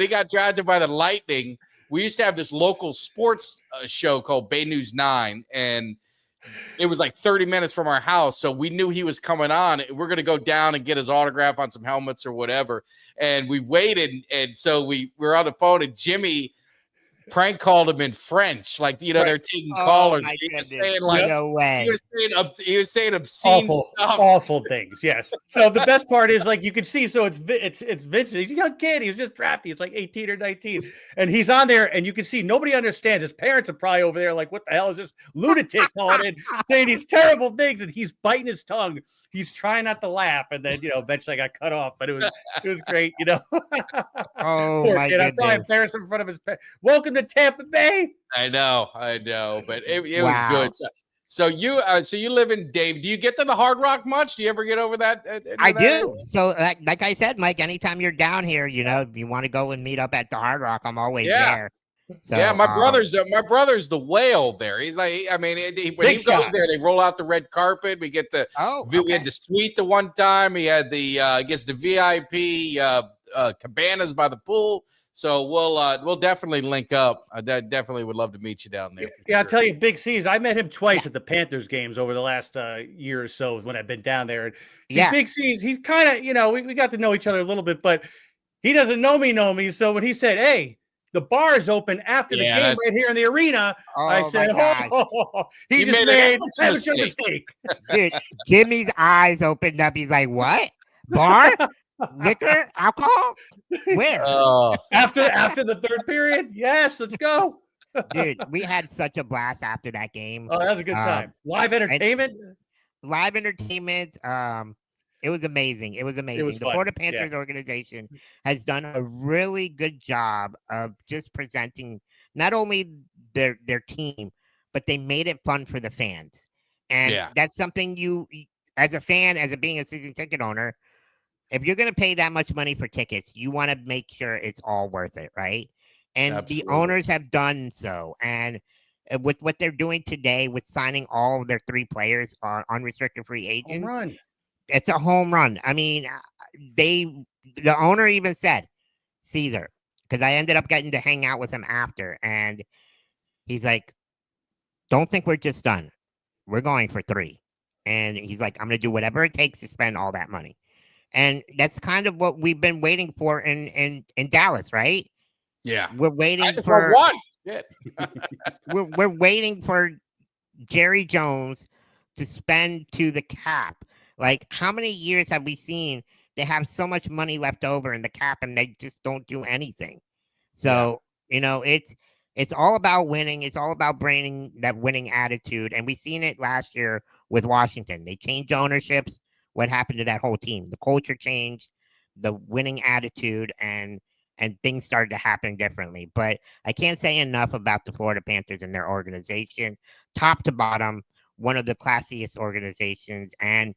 got drafted by the Lightning, we used to have this local sports show called Bay News 9, and it was like 30 minutes from our house. So we knew he was coming on. We're going to go down and get his autograph on some helmets or whatever. And we waited. And so we were on the phone, and Jimmy prank called him in French. Like, they're taking callers. My He was goodness. saying, like, No way. he was saying obscene stuff. Awful things. Yes. So the best part is, like, you can see. So it's Vincent. He's a young kid. He was just drafted. He's like 18 or 19, and he's on there, and you can see nobody understands. His parents are probably over there, like, what the hell is this lunatic calling in, saying these terrible things, and he's biting his tongue. He's trying not to laugh, and then eventually I got cut off. But it was great. Oh Poor my kid. I'm probably goodness. embarrassed in front of his parents. Welcome to Tampa Bay. I know, but it was Wow. good. So you live in Dave. Do you get to the Hard Rock much? Do you ever get over that? I do. So like I said, Mike, anytime you're down here, if you want to go and meet up at the Hard Rock, I'm always there. So, yeah, my brother's the whale there. He's like, I mean, when he goes there, they roll out the red carpet. We get we had the suite the one time. He had the VIP cabanas by the pool. So we'll definitely link up. I definitely would love to meet you down there. Yeah, I'll tell you, Big Ceaz, I met him twice at the Panthers games over the last year or so when I've been down there. And Big Ceaz, he's kind of, we got to know each other a little bit, but he doesn't know me. So when he said, "Hey, the bar is open after the game right here in the arena," I said, he just made a mistake. Dude, Jimmy's eyes opened up. He's like, "What? Bar? Liquor? Alcohol? Where?" After the third period? Yes, let's go. Dude, we had such a blast after that game. Oh, that was a good time. Live entertainment? Live entertainment. It was amazing. It was amazing. The Florida Panthers organization has done a really good job of just presenting not only their team, but they made it fun for the fans. And that's something you, as a fan, being a season ticket owner, if you're going to pay that much money for tickets, you want to make sure it's all worth it, right? And the owners have done so. And with what they're doing today with signing all of their 3 players on unrestricted free agents, it's a home run. I mean, the owner even said, Caesar, because I ended up getting to hang out with him after, and he's like, "Don't think we're just done. We're going for 3." And he's like, "I'm going to do whatever it takes to spend all that money." And that's kind of what we've been waiting for in Dallas, right? Yeah. We're waiting for one. we're waiting for Jerry Jones to spend to the cap. Like, how many years have we seen they have so much money left over in the cap and they just don't do anything? So, it's all about winning. It's all about bringing that winning attitude. And we seen it last year with Washington. They changed ownerships. What happened to that whole team? The culture changed, the winning attitude, and things started to happen differently. But I can't say enough about the Florida Panthers and their organization, top to bottom, one of the classiest organizations. And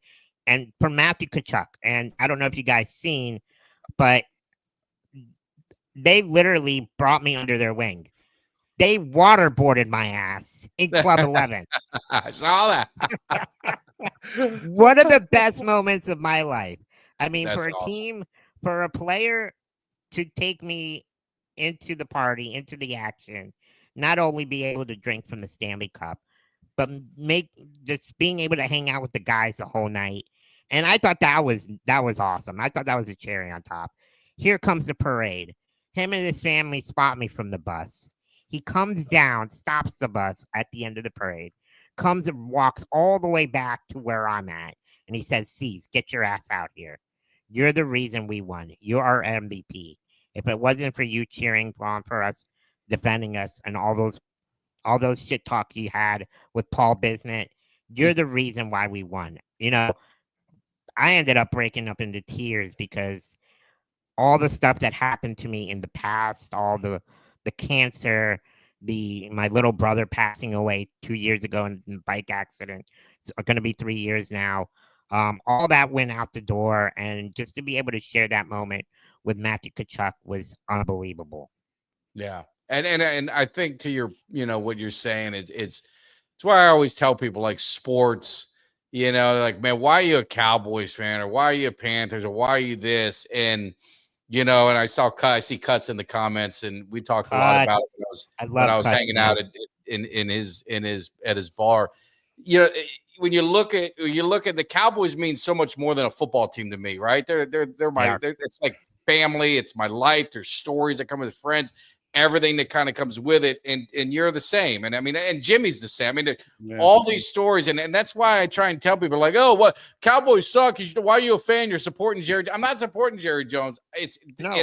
for Matthew Tkachuk, and I don't know if you guys seen, but they literally brought me under their wing. They waterboarded my ass in Club 11. I saw that. One of the best moments of my life. I mean, That's for a awesome. team, for a player to take me into the party, into the action, not only be able to drink from the Stanley Cup, but just being able to hang out with the guys the whole night. And I thought that was awesome. I thought that was a cherry on top. Here comes the parade. Him and his family spot me from the bus. He comes down, stops the bus at the end of the parade, comes and walks all the way back to where I'm at. And he says, "Ceaz, get your ass out here. You're the reason we won. You're our MVP. If it wasn't for you cheering on for us, defending us, and all those shit talks you had with Paul Bisnett, you're the reason why we won." I ended up breaking up into tears because all the stuff that happened to me in the past, all the cancer, my little brother passing away 2 years ago in a bike accident. It's going to be 3 years now. All that went out the door, and just to be able to share that moment with Matthew Tkachuk was unbelievable. Yeah. And I think to your, what you're saying, it's why I always tell people, like, sports, you know, like, man, why are you a Cowboys fan, or why are you a Panthers, or why are you this? And you know, and I see cuts in the comments, and we talked a lot about it when I was hanging out in his bar. You know, when you look at the Cowboys mean so much more than a football team to me, right? It's like family, it's my life. There's stories that come with friends, everything that kind of comes with it, and you're the same. And I mean, and Jimmy's the same. I mean, all these stories, and that's why I try and tell people, like, oh, what, Cowboys suck? Why are you a fan? You're supporting Jerry. I'm not supporting Jerry Jones.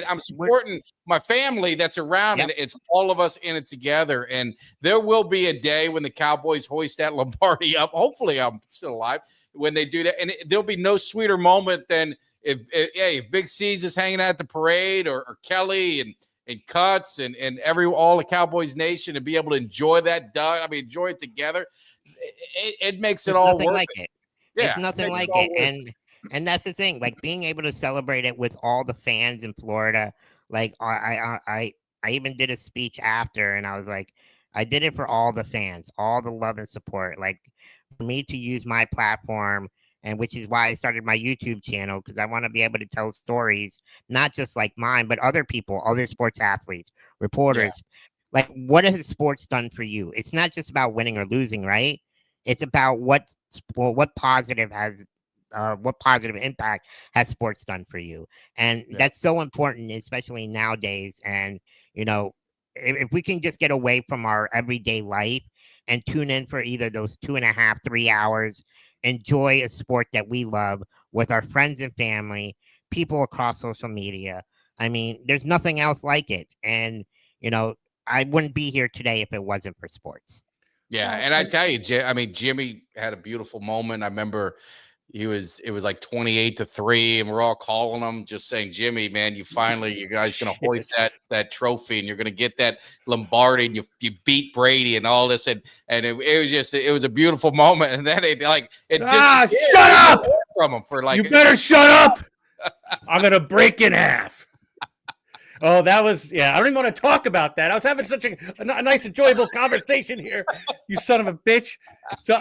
I'm supporting my family that's around, and it's all of us in it together. And there will be a day when the Cowboys hoist that Lombardi up. Hopefully, I'm still alive when they do that, and there'll be no sweeter moment than if Big Ceaz is hanging out at the parade, or Kelly and Cuts and all the Cowboys Nation, to be able to enjoy that. Enjoy it together. It makes it all worth it. Yeah, it's nothing like it. And that's the thing. Like, being able to celebrate it with all the fans in Florida. Like, I even did a speech after, and I was like, I did it for all the fans, all the love and support. Like, for me to use my platform, and which is why I started my YouTube channel, because I want to be able to tell stories, not just like mine, but other people, other sports athletes, reporters. Like, what has sports done for you? It's not just about winning or losing, right? It's about what positive impact has sports done for you. And that's so important, especially nowadays. And, you know, if we can just get away from our everyday life and tune in for either those 2.5, 3 hours, enjoy a sport that we love with our friends and family, people across social media. I mean, there's nothing else like it. And, you know, I wouldn't be here today if it wasn't for sports. Yeah. And I tell you, Jimmy had a beautiful moment. I remember it was like 28-3, and we're all calling him, just saying, Jimmy, man, you guys going to hoist that trophy, and you're going to get that Lombardi, and you beat Brady and all this. And it was a beautiful moment. And then shut up from him for like, you better shut up. I'm going to break in half. Oh, that was, I don't even want to talk about that. I was having such a nice, enjoyable conversation here, you son of a bitch. So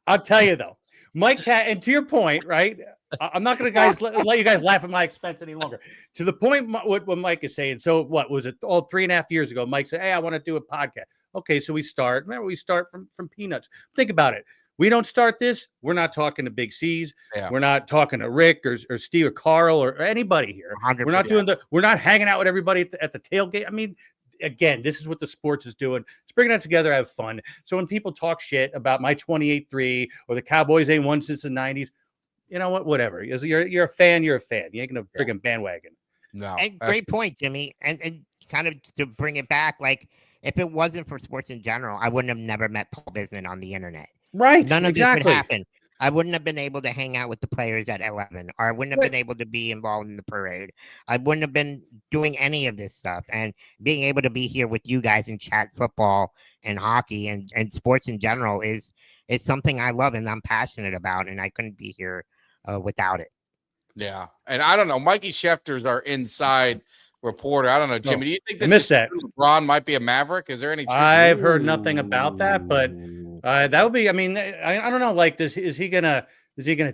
I'll tell you, though, Mike Tag, and to your point, right? I'm not going to let you guys laugh at my expense any longer. To the point, what Mike is saying. So what was it? 3.5 years ago, Mike said, hey, I want to do a podcast. Okay, so we start from peanuts. Think about it. We don't start this. We're not talking to Big Ceaz. Yeah. We're not talking to Rick or Steve or Carl or anybody here. 100%. We're not we're not hanging out with everybody at the tailgate. I mean, again, this is what the sports is doing. It's bringing it together, have fun. So when people talk shit about my 28-3 or the Cowboys ain't won since the 90s, you know what? Whatever. You're a fan. You're a fan. You ain't gonna friggin' bandwagon. No. And great point, Jimmy. And kind of to bring it back, like, if it wasn't for sports in general, I wouldn't have never met Paul Bisman on the internet. Right. None of this would happen. I wouldn't have been able to hang out with the players at 11, or I wouldn't have been able to be involved in the parade. I wouldn't have been doing any of this stuff. And being able to be here with you guys and chat football and hockey and sports in general is something I love and I'm passionate about. And I couldn't be here without it. Yeah. And I don't know, Mikey Schefter's our inside reporter. I don't know, Jimmy, do you think LeBron might be a Maverick? Is there any truth? I've heard nothing about that, but that would be, I mean, I don't know, like, is he gonna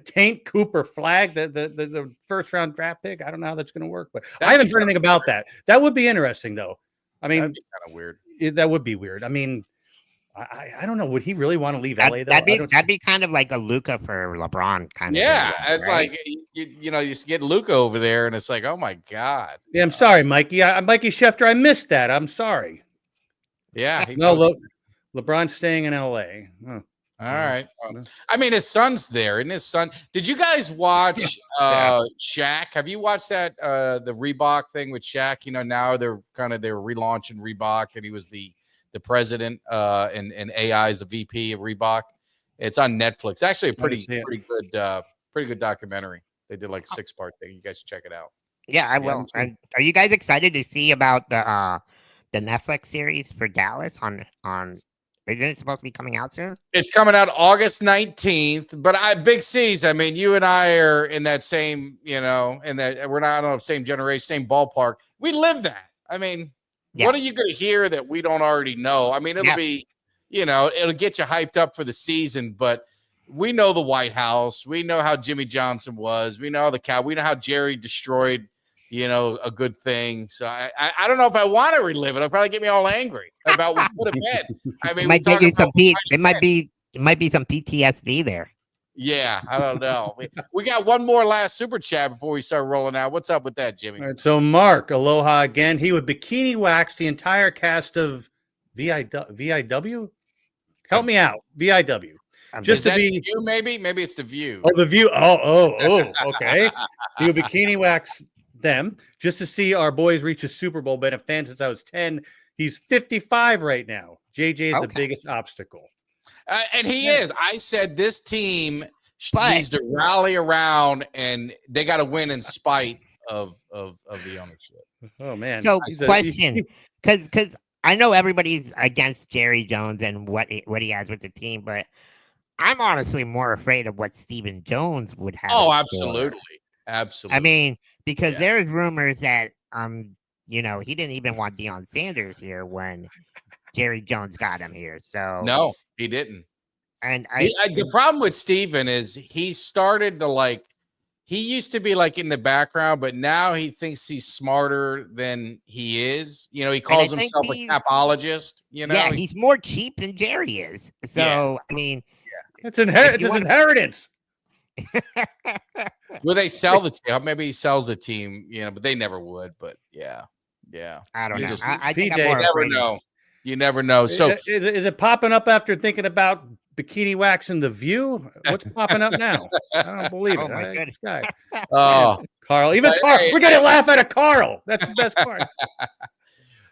taint Cooper Flag, the first round draft pick? I don't know how that's gonna work, but I haven't heard anything about that. That would be interesting, though. I mean, that'd be kind of weird. That would be weird. I mean, I don't know. Would he really want to leave LA? Though? That'd be kind of like a Luka for LeBron kind of. Yeah, it's right? Like you get Luka over there, and it's like, oh my god. Yeah, I'm sorry, Mikey. Mikey Schefter, I missed that. I'm sorry. Yeah, LeBron's staying in LA. All right. I mean, his son's there, and his son. Did you guys watch Shaq? Have you watched that the Reebok thing with Shaq? You know, now they're relaunching Reebok, and he was the president, and AI is the VP of Reebok. It's on Netflix. Actually, a pretty good documentary. They did like a 6-part thing. You guys should check it out. Yeah, I will. And are you guys excited to see about the Netflix series for Dallas on? Isn't it supposed to be coming out soon? It's coming out August 19th. But Big Ceaz, I mean, you and I are in that same, in that we're not, I don't know, same generation, same ballpark. We live that. I mean. Yeah. What are you going to hear that we don't already know? I mean, it'll be, it'll get you hyped up for the season, but we know the White House. We know how Jimmy Johnson was. We know the cow. We know how Jerry destroyed, a good thing. So I don't know if I want to relive it. It'll probably get me all angry about what put a bed. I mean, It might get you some it might be some PTSD there. Yeah, I don't know. We got one more last super chat before we start rolling out. What's up with that, Jimmy? All right, so Mark, aloha again. He would bikini wax the entire cast of VIW. Help me out, VIW. Just to be View, maybe it's the View. Oh, the View. Oh, okay. He would bikini wax them just to see our boys reach a Super Bowl. Been a fan since I was 10. He's 55 right now. JJ is the biggest obstacle. And he is. I said this team needs to rally around, and they got to win in spite of the ownership. Oh man. So question, because I know everybody's against Jerry Jones and what he has with the team, but I'm honestly more afraid of what Stephen Jones would have. Oh, absolutely. Absolutely. I mean, because there's rumors that he didn't even want Deion Sanders here when Jerry Jones got him here. So no, he didn't. And the problem with Stephen is he started to he used to be in the background, but now he thinks he's smarter than he is. He calls himself a capologist. Yeah, he's more cheap than Jerry is. So I mean, it's his inheritance. Will they sell the team? Maybe he sells a team, but they never would. But yeah. I don't know. I think PJ, I'm more you never know. You never know. So is it popping up after thinking about bikini wax in the View? What's popping up now? I don't believe it. My goodness. Guy. Oh, Carl, even Carl. We're gonna laugh at a Carl. That's the best part.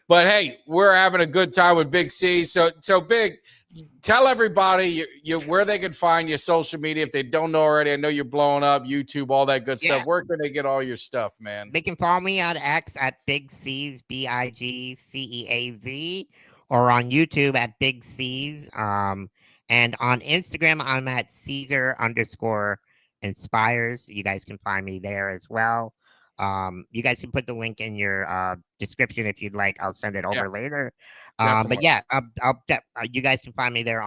But hey, we're having a good time with Big Ceaz. So Big, tell everybody where they can find your social media if they don't know already. I know you're blowing up YouTube, all that good stuff. Where can they get all your stuff, man? They can follow me on X at Big Ceaz, BigCeaz, or on YouTube at Big Ceaz. And on Instagram, I'm at Caesar_inspires. You guys can find me there as well. You guys can put the link in your description if you'd like. I'll send it over later. But yeah, you guys can find me there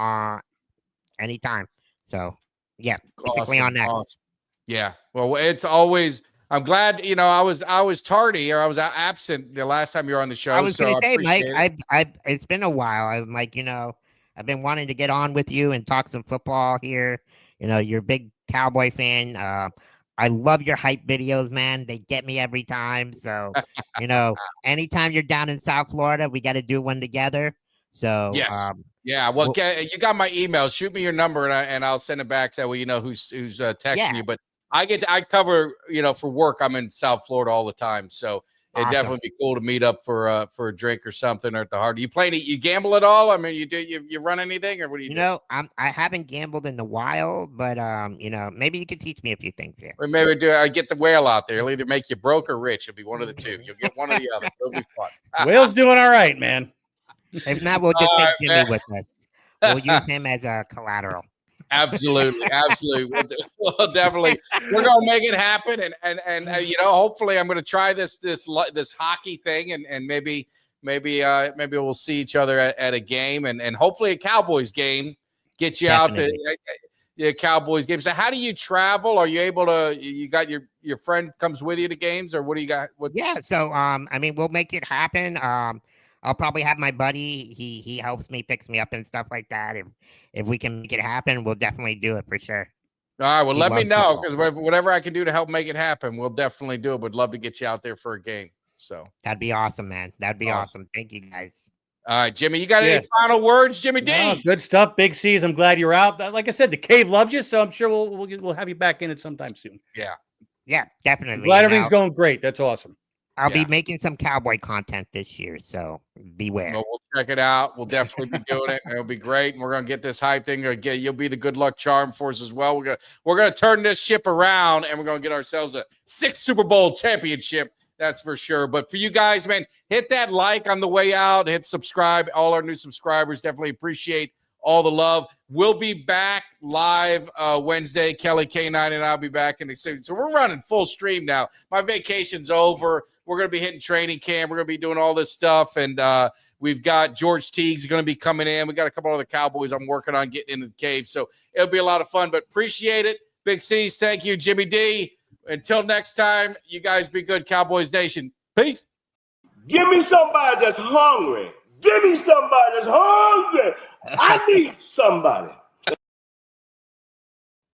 anytime. So yeah, basically on X. Awesome. Yeah. Well, it's always. I'm glad I was tardy or I was absent the last time you were on the show. I was going to say, Mike, it's been a while. I'm like, I've been wanting to get on with you and talk some football here. You're a big Cowboy fan. I love your hype videos, man. They get me every time. So, anytime you're down in South Florida, we got to do one together. So, yes. Well, you got my email. Shoot me your number and I'll send it back so you know who's texting you. But I cover, for work. I'm in South Florida all the time. So it'd definitely be cool to meet up for a drink or something or at the Heart. You gamble at all? I mean, you run anything or what do you do? I haven't gambled in a while, but maybe you could teach me a few things here. Or maybe I get the whale out there. It'll either make you broke or rich. It'll be one of the two. You'll get one or the other. It'll be fun. Whale's doing all right, man. If not, we'll just take Jimmy with us. We'll use him as a collateral. Absolutely. We'll definitely, we're gonna make it happen, and hopefully, I'm gonna try this hockey thing, and maybe we'll see each other at a game, and hopefully a Cowboys game. Get you definitely out to the Cowboys game. So, how do you travel? Are you able to? You got your friend comes with you to games, or what do you got? Yeah. So, we'll make it happen. I'll probably have my buddy. He helps me, picks me up and stuff like that. If we can make it happen, we'll definitely do it for sure. All right. Well, let me know because whatever I can do to help make it happen, we'll definitely do it. Would love to get you out there for a game. So that'd be awesome, man. That'd be awesome. Thank you, guys. All right, Jimmy, you got any final words, Jimmy D? No, good stuff, Big Ceaz. I'm glad you're out. Like I said, the cave loves you, so I'm sure we'll have you back in it sometime soon. Yeah, definitely. I'm glad everything's going great. That's awesome. I'll be making some Cowboy content this year, so beware. Well, we'll check it out. We'll definitely be doing it. It'll be great, and we're gonna get this hype thing. You'll be the good luck charm for us as well. We're gonna turn this ship around, and we're gonna get ourselves a 6th Super Bowl championship. That's for sure. But for you guys, man, hit that like on the way out. Hit subscribe. All our new subscribers definitely appreciate all the love. We'll be back live Wednesday. Kelly K9 and I'll be back in the city. So we're running full stream now. My vacation's over. We're going to be hitting training camp. We're going to be doing all this stuff. And we've got George Teague's going to be coming in. We got a couple other Cowboys I'm working on getting into the cave. So it'll be a lot of fun, but appreciate it. Big Ceaz, thank you. Jimmy D. Until next time, you guys be good, Cowboys Nation. Peace. Give me somebody that's hungry. Give me somebody that's hungry. I need somebody.